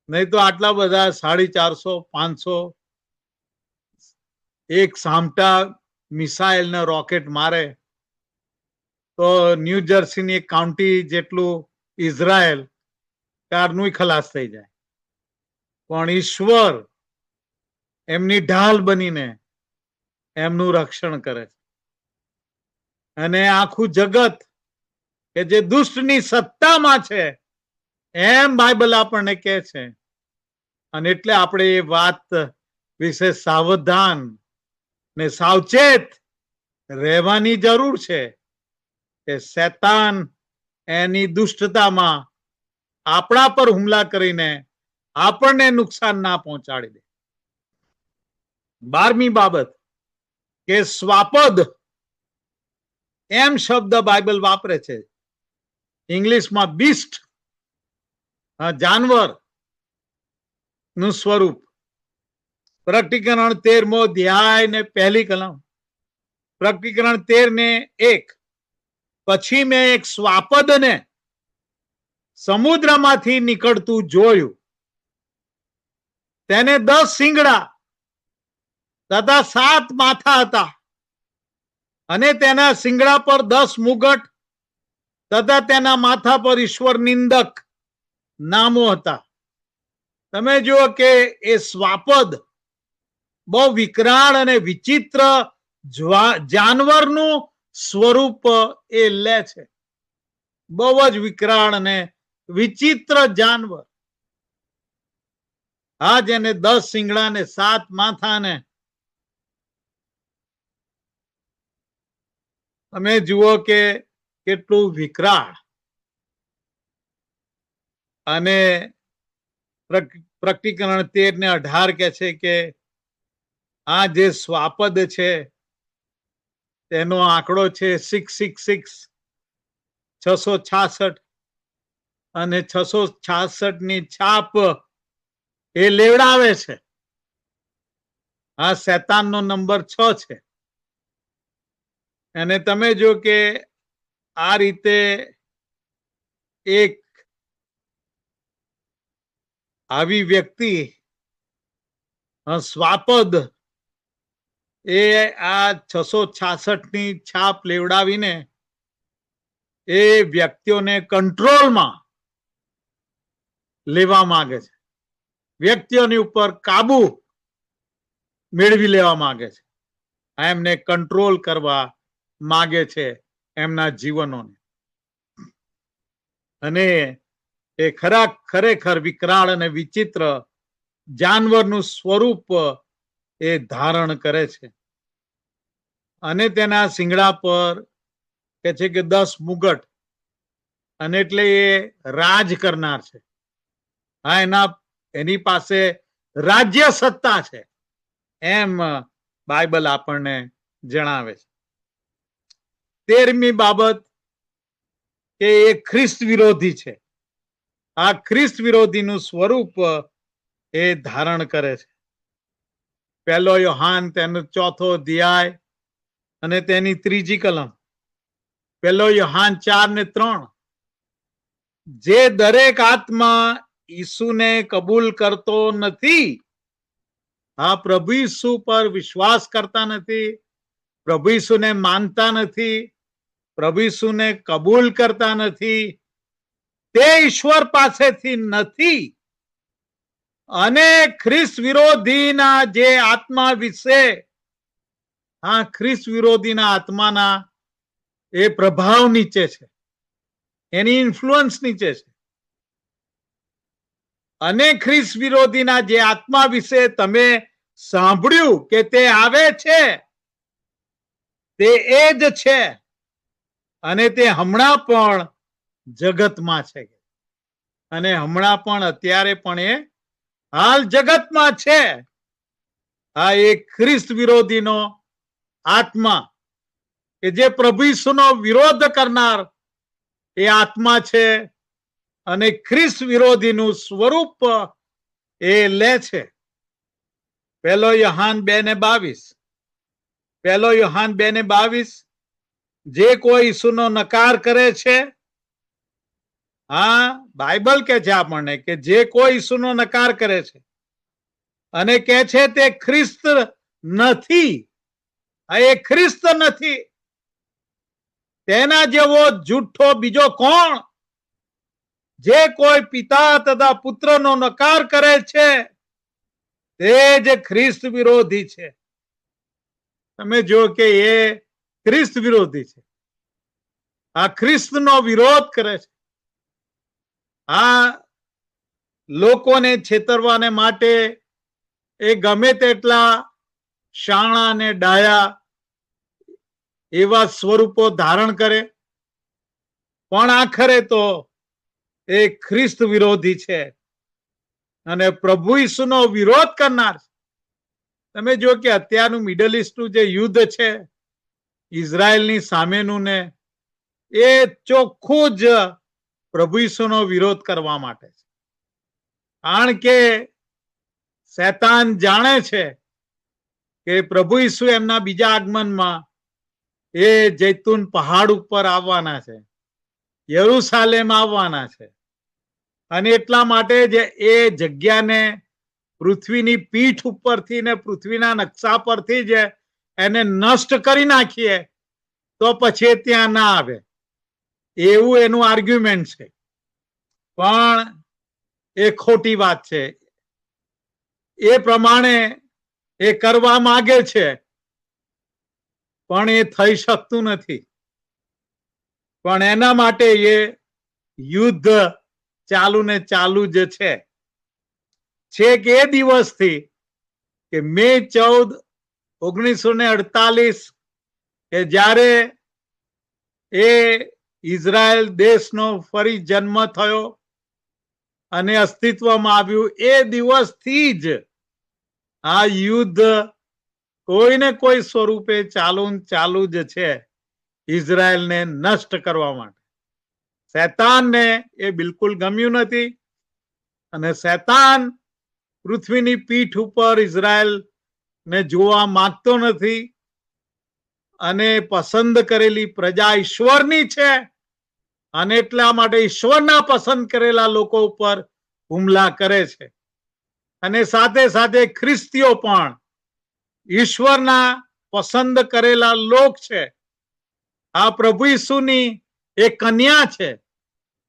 નહીં તો આટલા બધા 450, 500 એક સામટા મિસાઇલ ને રોકેટ મારે તો ન્યૂ જર્સીની એક કાઉન્ટી જેટલું ઇઝરાયલ કારનું ખલાસ થઈ જાય. પણ ઈશ્વર એમની ઢાલ બનીને એમનું રક્ષણ કરે છે. અને આખું જગત કે જે દુષ્ટની સત્તામાં છે એમ બાઇબલ આપણને કહે છે. અને એટલે આપણે એ વાત વિશે સાવધાન ને સાવચેત રહેવાની જરૂર છે કે શેતાન એની દુષ્ટતામાં આપણા પર હુમલા કરીને આપણને નુકસાન ના પહોંચાડી દે. 12મી બાબત કે સ્વાપદ એમ શબ્દ બાઇબલ વાપરે છે. ઇંગ્લિશમાં બીસ્ટ, જાનવર નું સ્વરૂપ. પ્રકટીકરણ 13મો અધ્યાય ને 1લી કલમ. પ્રકટીકરણ 13:1. પછી મેં એક સ્વાપદને સમુદ્રમાંથી નીકળતું જોયું. તેને 10 શિંગડા તથા 7 માથા હતા, અને તેના શિંગડા પર 10 મુગટ તથા તેના માથા પર ઈશ્વર નિંદક નામો હતા. તમે જુઓ કે એ સ્વાપદ બહુ વિકરાળ અને વિચિત્ર જાનવરનું સ્વરૂપ એ લે છે. બહુ જ વિકરાળ અને વિચિત્ર જાનવર. આ જેને 10 શિંગડા ને 7 માથા ને તમે જુઓ કે કેટલું વિકરાળ. અને પ્રકટીકરણ 13:18 કહે છે કે આ જે સ્વાપદ છે તેનો આંકડો છે 666, 666, અને 666 ની છાપ એ લેવડાવે છે. આ શેતાનનો નંબર 6 છે. અને તમે જો કે આ રીતે એક આવી વ્યક્તિ સ્વાપદ એ આ 666 ની છાપ લેવડાવીને એ વ્યક્તિઓને કંટ્રોલમાં લેવા માંગે છે. વ્યક્તિઓની ઉપર કાબુ મેળવી લેવા માંગે છે. એમને કંટ્રોલ કરવા માંગે છે એમના જીવનોને. અને એ ખરેખર વિકરાળ અને વિચિત્ર જાનવરનું સ્વરૂપ એ ધારણ કરે છે. અને તેના શિંગડા પર કે છે કે 10 મુગટ, અને એટલે એ રાજ કરનાર છે. હા, એની પાસે રાજ્ય સત્તા છે એમ બાઇબલ આપણને જણાવે છે. 13મી બાબત કે એ ખ્રિસ્ત વિરોધી છે. આ ખ્રિસ્ત વિરોધીનું સ્વરૂપ એ ધારણ કરે છે. 1 યોહાન તેનો 4થો અધ્યાય અને તેની 3જી કલમ. 1 યોહાન 4:3. જે દરેક આત્મા ઈસુને કબૂલ કરતો નથી, આ પ્રભુ ઈસુ પર વિશ્વાસ કરતા નથી, પ્રભુ ઈસુને માનતા નથી, પ્રભુ ઈસુને કબૂલ કરતા નથી, તે ઈશ્વર પાસેથી નથી. અને ખ્રિસ્ત વિરોધીના જે આત્મા વિશે, ખ્રિસ્ત વિરોધીના આત્માના એ પ્રભાવ નીચે છે, એની ઇન્ફ્લુઅન્સ નીચે છે. અને ખ્રિસ્ત વિરોધીના જે આત્મા વિશે તમે સાંભળ્યું કે તે આવે છે, તે એ જ છે અને તે હમણાં પણ જગતમાં છે. અને હમણાં પણ અત્યારે પણ એ હાલ જગતમાં છે. આ એક ખ્રિસ્ત વિરોધીનો આત્મા કે જે પ્રભુ ઈસુનો વિરોધ કરનાર એ આત્મા છે અને ખ્રિસ્ત વિરોધીનું સ્વરૂપ એ લે છે. 1 યોહાન 2:22. 1 યોહાન 2:22. જે કોઈ ઈસુનો નકાર કરે છે, બાઇબલ કે છે આપણને કે જે કોઈ ઈસુનો નકાર કરે છે અને કે છે તે ખ્રિસ્ત નથી, એ ખ્રિસ્ત નથી, તેના જેવો જૂઠો બીજો કોણ? જે કોઈ પિતા તથા પુત્રનો નકાર કરે છે તે જ ખ્રિસ્ત વિરોધી છે. તમે જો કે એ ખ્રિસ્ત વિરોધી છે. આ ખ્રિસ્તનો વિરોધ કરે છે. આ લોકોને છેતરવાને માટે એ ગમે તેટલા શાણા અને ડાયા એવા સ્વરૂપો ધારણ કરે, પણ આખરે તો એ ખ્રિસ્ત વિરોધી છે અને પ્રભુ ઈસુનો વિરોધ કરનાર. તમે જો કે અત્યારનું મિડલ ઈસ્ટનું જે યુદ્ધ છે ઇઝરાયલની સામેનું ને, એ ચોખ્ખું જ પ્રભુ ઈસુનો વિરોધ કરવા માટે છે. કારણ કે શૈતાન જાણે છે કે પ્રભુ ઈસુ એમના બીજા આગમનમાં એ જૈતુન પહાડ ઉપર આવવાના છે, યરૂશાલેમ આવવાના છે. અને એટલા માટે જ એ જગ્યાને પૃથ્વીની પીઠ ઉપરથી ને પૃથ્વીના નકશા પરથી જ એને નષ્ટ કરી નાખીએ તો પછી ત્યાં ના આવે, એવું એનું આર્ગ્યુમેન્ટ છે. પણ એ ખોટી વાત છે. એ પ્રમાણે એ કરવા માંગે છે પણ એ થઈ શકતું નથી. પણ એના માટે એ યુદ્ધ ચાલુ ને ચાલુ જ છે. છેક એ દિવસથી કે મે 14, 1948 કે જ્યારે એ ઇઝરાયલ દેશનો ફરી જન્મ થયો અને અસ્તિત્વમાં આવ્યું, એ દિવસથી જ આ યુદ્ધ કોઈને કોઈ સ્વરૂપે ચાલુ જ છે ઇઝરાયલને નષ્ટ કરવા માટે. શૈતાનને એ બિલકુલ ગમ્યું નથી અને શૈતાન પૃથ્વીની પીઠ ઉપર ઇઝરાયલ ને જોવા માંગતો નથી અને પસંદ કરેલી પ્રજા ઈશ્વરની છે અને એટલા માટે ઈશ્વરના પસંદ કરેલા લોકો ઉપર હુમલા કરે છે. અને સાથે સાથે ખ્રિસ્તીઓ પણ ઈશ્વરના પસંદ કરેલા લોક છે. આ પ્રભુ ઈસુની એ કન્યા છે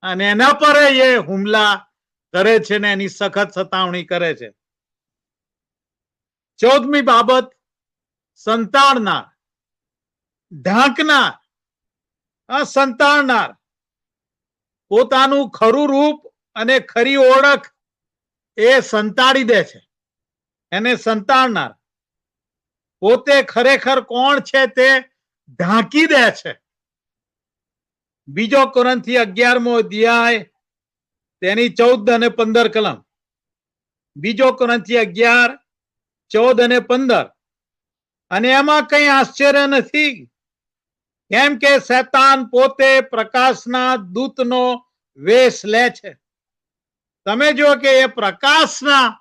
અને એના પર એ હુમલા કરે છે ને એની સખત સતાવણી કરે છે. 14મી બાબત, સંતાડનાર, ઢાંકનાર, સંતાડનાર. પોતાનું ખરું રૂપ અને ખરી ઓળખ એ સંતાડી દે છે, એને સંતાડનાર. પોતે ખરેખર કોણ છે તે ઢાંકી દે છે. 2 કોરિન્થી 11મો અધ્યાય તેની 14 અને 15 કલમ. 2 કોરિન્થી 11, 14 અને 15. અને એમાં કઈ આશ્ચર્ય નથી, કેમ કે શૈતાન પોતે પ્રકાશના દૂતનો વેશ લે છે તમે જો કે એ પ્રકાશના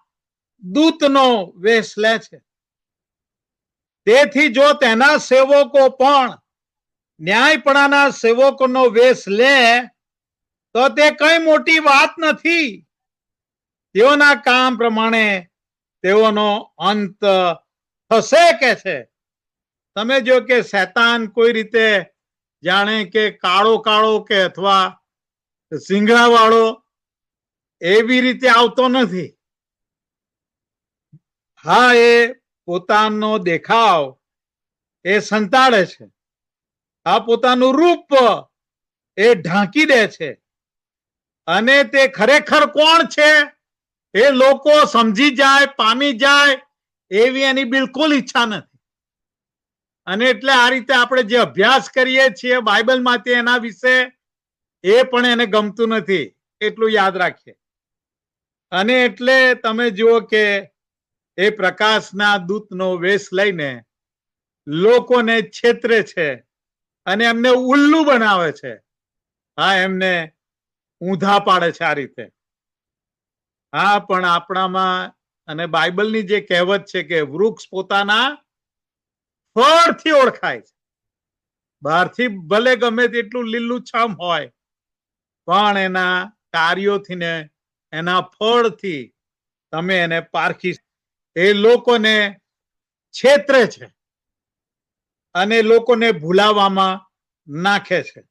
દૂતનો વેશ લે છે. તેથી જો તેના સેવકો પણ ન્યાયપણાના સેવકોનો વેશ લે તો તે કઈ મોટી વાત નથી. તેઓના કામ પ્રમાણે તેઓનો અંત થશે કે છે. તમે જો કે શૈતાન કોઈ રીતે જાણે કે કાળો કાળો કે અથવા સિંગડા વાળો એવી રીતે આવતો નથી. હા, એ પોતાનો દેખાવ એ સંતાડે છે. આ પોતાનું રૂપ એ ઢાંકી દે છે અને તે ખરેખર કોણ છે એ લોકો સમજી જાય, પામી જાય એવી એની બિલકુલ ઈચ્છા નથી. અને એટલે આ રીતે આપણે જે અભ્યાસ કરીએ છીએ બાઇબલમાંથી એના વિશે એ પણ એને ગમતું નથી, એટલું યાદ રાખીએ. અને એટલે તમે જુઓ કે એ પ્રકાશના દૂતનો વેશ લઈને લોકોને છેતરે છે અને એમને ઉલ્લુ બનાવે છે. હા, એમને ઊંધા પાડે છે આ રીતે. હા, પણ આપણામાં અને બાઇબલની જે કહેવત છે કે વૃક્ષ પોતાના ફળથી ઓળખાય છે. બહારથી ભલે ગમે તેટલું લીલુંછમ હોય પણ એના કાર્યોથી ને એના ફળથી તમે એને પારખી. એ લોકોને છેતરે છે અને લોકોને ભૂલાવામાં નાખે છે.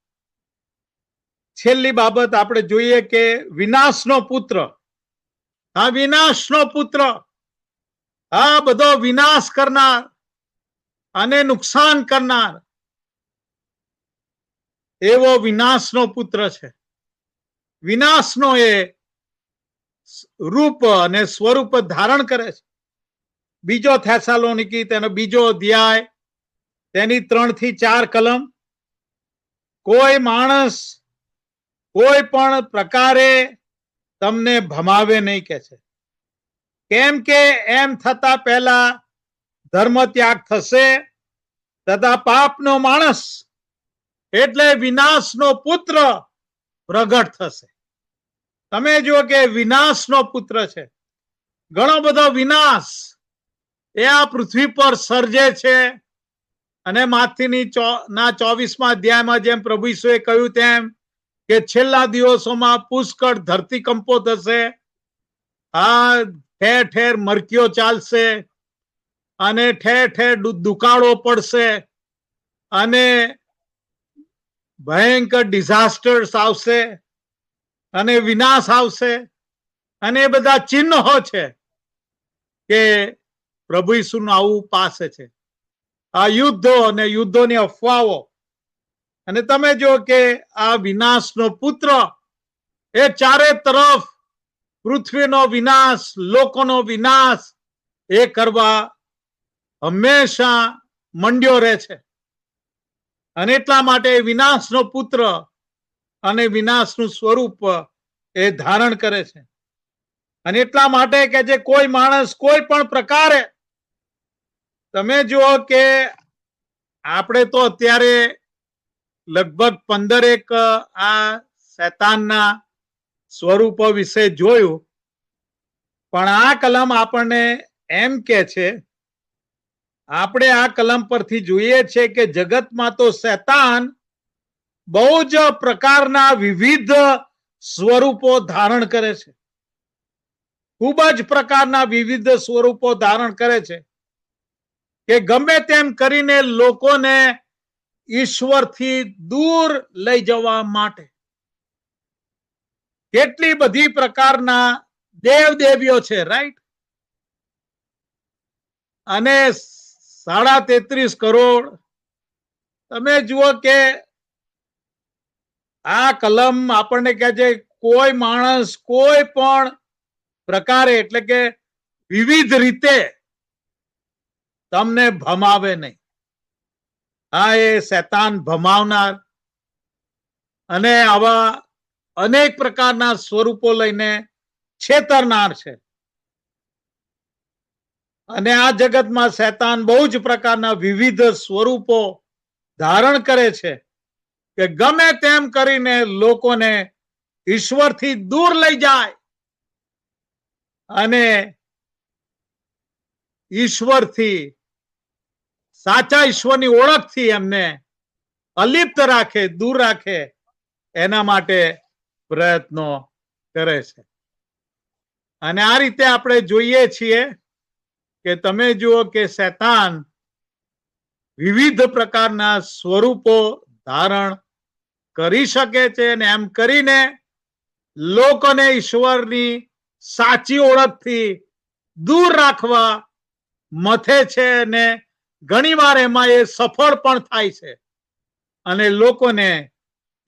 છેલ્લી બાબત આપણે જોઈએ કે વિનાશનો પુત્ર. આ વિનાશનો પુત્ર, આ બધો વિનાશ કરનાર અને નુકસાન કરનાર એવો વિનાશનો પુત્ર છે. વિનાશનો એ રૂપ અને સ્વરૂપ ધારણ કરે છે. બીજો થેસાલોનિકી તેનો બીજો અધ્યાય તેની 3 થી 4 કલમ. કોઈ માણસ કોઈ પણ પ્રકારે તમને ભમાવે નહીં કે છે, કેમ કે એમ થતા પહેલા ધર્મ ત્યાગ થશે તથા પાપનો માણસ એટલે વિનાશનો પુત્ર પ્રગટ થશે. તમે જુઓ કે વિનાશનો પુત્ર છે. ઘણો બધો વિનાશ એ આ પૃથ્વી પર સર્જે છે. અને માથીની 24મા અધ્યાયમાં જેમ પ્રભુ ઈસુએ કહ્યું તેમ કે છેલ્લા દિવસોમાં પુષ્કળ ધરતીકંપો થશે. આ ઠેર ઠેર મરકીઓ ચાલશે અને ઠેર ઠેર દુકાળો પડશે અને ભયંકર ડિઝાસ્ટર્સ આવશે અને વિનાશ આવશે. અને એ બધા ચિહ્નો છે કે પ્રભુ ઈસુનું આવું પાસે છે. આ યુદ્ધો અને યુદ્ધોની અફવાઓ. અને તમે જો કે આ વિનાશનો પુત્ર એ ચારે તરફ પૃથ્વીનો વિનાશ, લોકોનો વિનાશ એ કરવા હંમેશા મંડ્યો રહે છે. અને એટલા માટે વિનાશનો પુત્ર અને વિનાશનું સ્વરૂપ એ ધારણ કરે છે. અને એટલા માટે કે જે કોઈ માણસ કોઈ પણ પ્રકારે, તમે જુઓ કે આપણે તો અત્યારે લગભગ 15 આ શૈતાનના સ્વરૂપો વિશે જોયું, પણ આ કલમ આપણને એમ કે છે, આપણે આ કલમ પરથી જોઈએ છે કે જગતમાં તો શૈતાન બહુ જ પ્રકારના વિવિધ સ્વરૂપો ધારણ કરે છે. ખૂબ જ પ્રકારના વિવિધ સ્વરૂપો ધારણ કરે છે કે ગમે તેમ કરીને લોકોને ઈશ્વરથી દૂર લઈ જવા માટે. કેટલી બધી પ્રકારના દેવદેવીઓ છે, રાઈટ? અને 33.5 કરોડ. તમે જુઓ કે આ કલમ આપણને કહે છે કોઈ માણસ કોઈ પણ પ્રકારે એટલે કે વિવિધ રીતે તમને ભમાવે નહીં. હા, એ શૈતાન ભમાવનાર અને આવા અનેક પ્રકારના સ્વરૂપો લઈને છેતરનાર છે. અને આ જગતમાં શૈતાન બહુ જ પ્રકારના વિવિધ સ્વરૂપો ધારણ કરે છે કે ગમે તેમ કરીને લોકોને ઈશ્વરથી દૂર લઈ જાય અને ઈશ્વરથી, સાચા ઈશ્વરની ઓળખથી એમને અલિપ્ત રાખે, દૂર રાખે, એના માટે પ્રયત્નો કરે છે. અને આ રીતે આપણે જોઈએ છીએ કે તમે જુઓ કે શૈતાન વિવિધ પ્રકારના સ્વરૂપો ધારણ કરી શકે છે, અને એમ કરીને લોકોને ઈશ્વરની સાચી ઓળખથી દૂર રાખવા મથે છે, અને ઘણીવાર એમાં એ સફળ પણ થાય છે અને લોકોને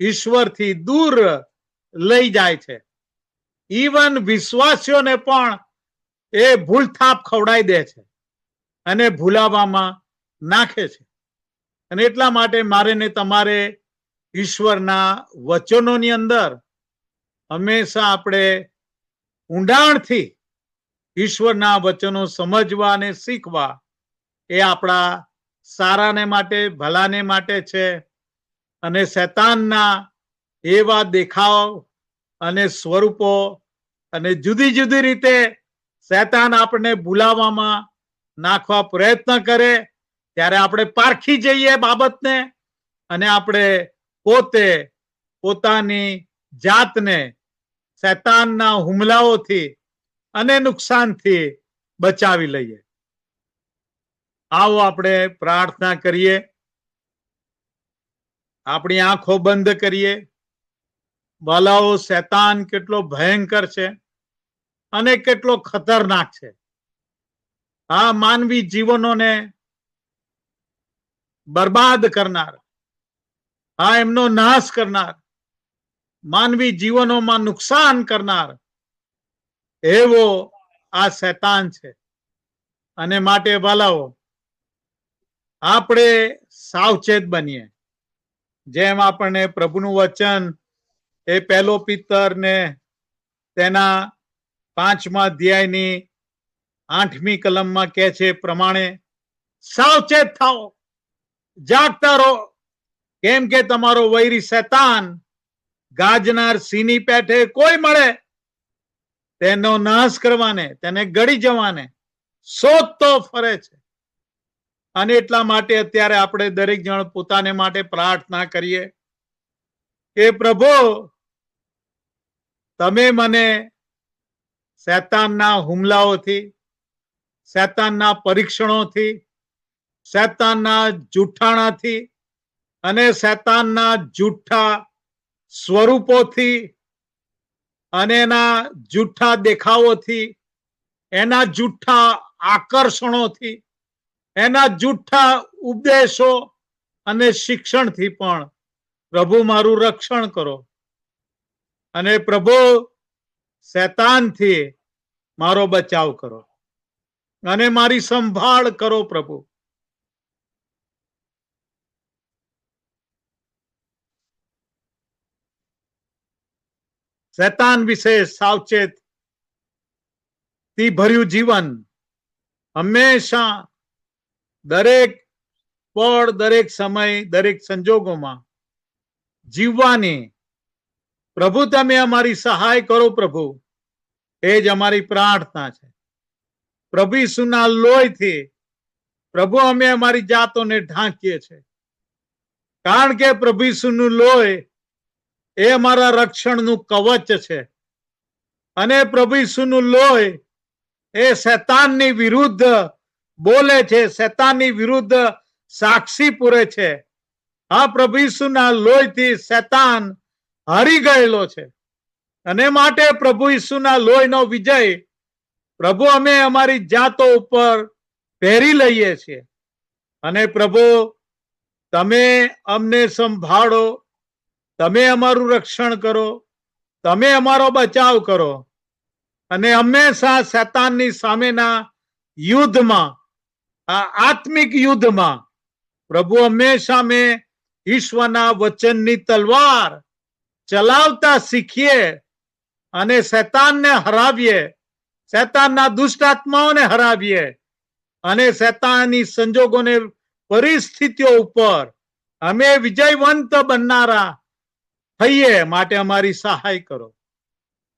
ઈશ્વરથી દૂર લઈ જાય છે. ઈવન વિશ્વાસીઓને પણ એ ભૂલથાપ ખવડાવી દે છે અને ભૂલાવામાં નાખે છે. અને એટલા માટે મારે ને તમારે ઈશ્વરના વચનોની અંદર હંમેશા આપણે ઊંડાણથી ઈશ્વરના વચનો સમજવા અને શીખવા, એ આપણા સારાને માટે, ભલાને માટે છે. અને શૈતાનના એવા દેખાવ અને સ્વરૂપો અને જુદી જુદી રીતે શૈતાન આપણને ભૂલાવવામાં નાખવા પ્રયત્ન કરે ત્યારે આપણે પારખી જઈએ બાબતને, અને આપણે પોતે પોતાની જાતને શૈતાનના હુમલાઓથી અને નુકસાનથી બચાવી લઈએ. આવો આપણે પ્રાર્થના કરીએ, આપણી આંખો બંધ કરીએ. વાલાઓ, શૈતાન કેટલો ભયંકર છે અને કેટલો ખતરનાક છે. આ માનવી જીવનોને બરબાદ કરનાર, આ એમનો નાશ કરનાર, માનવી જીવનોમાં નુકસાન કરનાર એવો આ શૈતાન છે. અને માટે વાલાઓ, આપણે સાવચેત બનીએ. જેમ આપણને પ્રભુનું વચન એ 1 પિતર ને તેના 5મા અધ્યાયની 8મી કલમમાં કહે છે પ્રમાણે, સાવચેત થાઓ, જાગતા રહો, કેમ કે તમારો વૈરી શૈતાન ગાજનાર સિંહની પેઠે કોઈ મળે તેનો નાશ કરવાને, તેને ગળી જવાને શોધતો ફરે છે. અને એટલા માટે અત્યારે આપણે દરેક જણ પોતાને માટે પ્રાર્થના કરીએ કે પ્રભુ, તમે મને શૈતાનના હુમલાઓથી, શૈતાનના પરીક્ષણોથી, શૈતાનના જૂઠાણાથી અને શૈતાનના જૂઠા સ્વરૂપોથી અને એના જૂઠા દેખાવોથી, એના જૂઠા આકર્ષણોથી, એના જૂઠા ઉપદેશો અને શિક્ષણથી પણ પ્રભુ મારું રક્ષણ કરો. અને પ્રભુ, શૈતાનથી મારો બચાવ કરો અને મારી સંભાળ કરો. પ્રભુ, શૈતાન વિશે સાવચેતી ભર્યું જીવન હંમેશા, દરેક પળ, દરેક સમય, દરેક સંજોગોમાં જીવવાની પ્રભુ તમે અમારી સહાય કરો. પ્રભુ, એ જ અમારી પ્રાર્થના છે. પ્રભુ ઈસુના લોહીથી પ્રભુ અમે અમારી જાતોને ઢાંકીએ છીએ, કારણ કે પ્રભુ ઈસુનું લોહી એ અમારા રક્ષણનું કવચ છે. અને પ્રભુ ઈસુનું લોહી એ શૈતાનની વિરુદ્ધ બોલે છે, શૈતાનની વિરુદ્ધ સાક્ષી પૂરે છે. આ પ્રભુ ઈસુના લોહીથી શૈતાન હારી ગયેલો છે. અને માટે પ્રભુ ઈસુના લોહીનો વિજય પ્રભુ અમે અમારી જાતો ઉપર પહેરી લઈએ છીએ. અને પ્રભુ, તમે અમને સંભાળો, તમે અમારું રક્ષણ કરો, તમે અમારો બચાવ કરો. અને હંમેશા શૈતાનની સામેના યુદ્ધમાં, આ આત્મિક યુદ્ધમાં પ્રભુ હંમેશા મેં ઈશ્વરના વચનની તલવાર ચલાવતા શીખીએ અને શૈતાનને હરાવીએ, શૈતાનના દુષ્ટાત્માઓને હરાવીએ અને શૈતાનની સંજોગોને, પરિસ્થિતિઓ ઉપર અમે વિજયવંત બનનારા થઈએ. માટે અમારી સહાય કરો.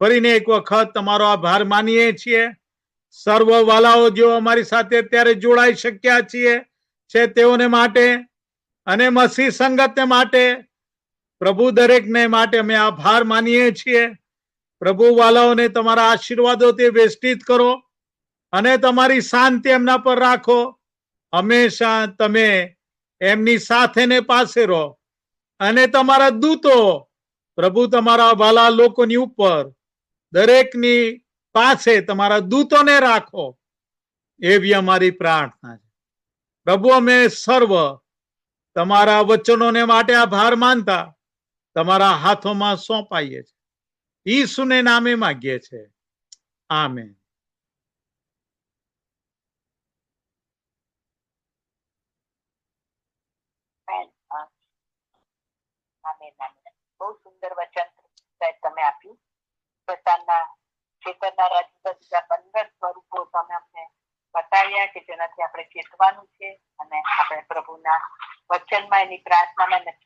ફરીને એક વખત તમારો આભાર માનીએ છીએ. સર્વ વાલાઓ જેઓ અમારી સાથે અત્યારે જોડાઈ શક્યા છે તેઓને માટે અને મસીહ સંગતને માટે, પ્રભુ દરેકને માટે અમે આભાર માનીએ છીએ. પ્રભુ વાલાઓને તમારા આશીર્વાદોથી વેષ્ટિત કરો અને તમારી શાંતિ એમના પર રાખો. હંમેશા તમે એમની સાથે ને પાસે રહો અને તમારા દૂતો પ્રભુ તમારા વાલા લોકોની ઉપર દરેકની પાસે તમારા દૂતોને રાખો, એવી અમારી પ્રાર્થના છે. પ્રભુ અમે સર્વ તમારા વચનોને માટે આભાર માનતા તમારા હાથોમાં સોંપાઈએ છીએ. ઈસુને નામે માંગીએ છે, આમેન. બહુ સુંદર વચન તમે આપ્યું. પોતાના ચેતનના રાજ્યના બીજા 15 સ્વરૂપો તમે અમને બતાવ્યા કે જેનાથી આપણે ચેતવાનું છે અને આપણે પ્રભુના વચનમાં એની પ્રાર્થનામાં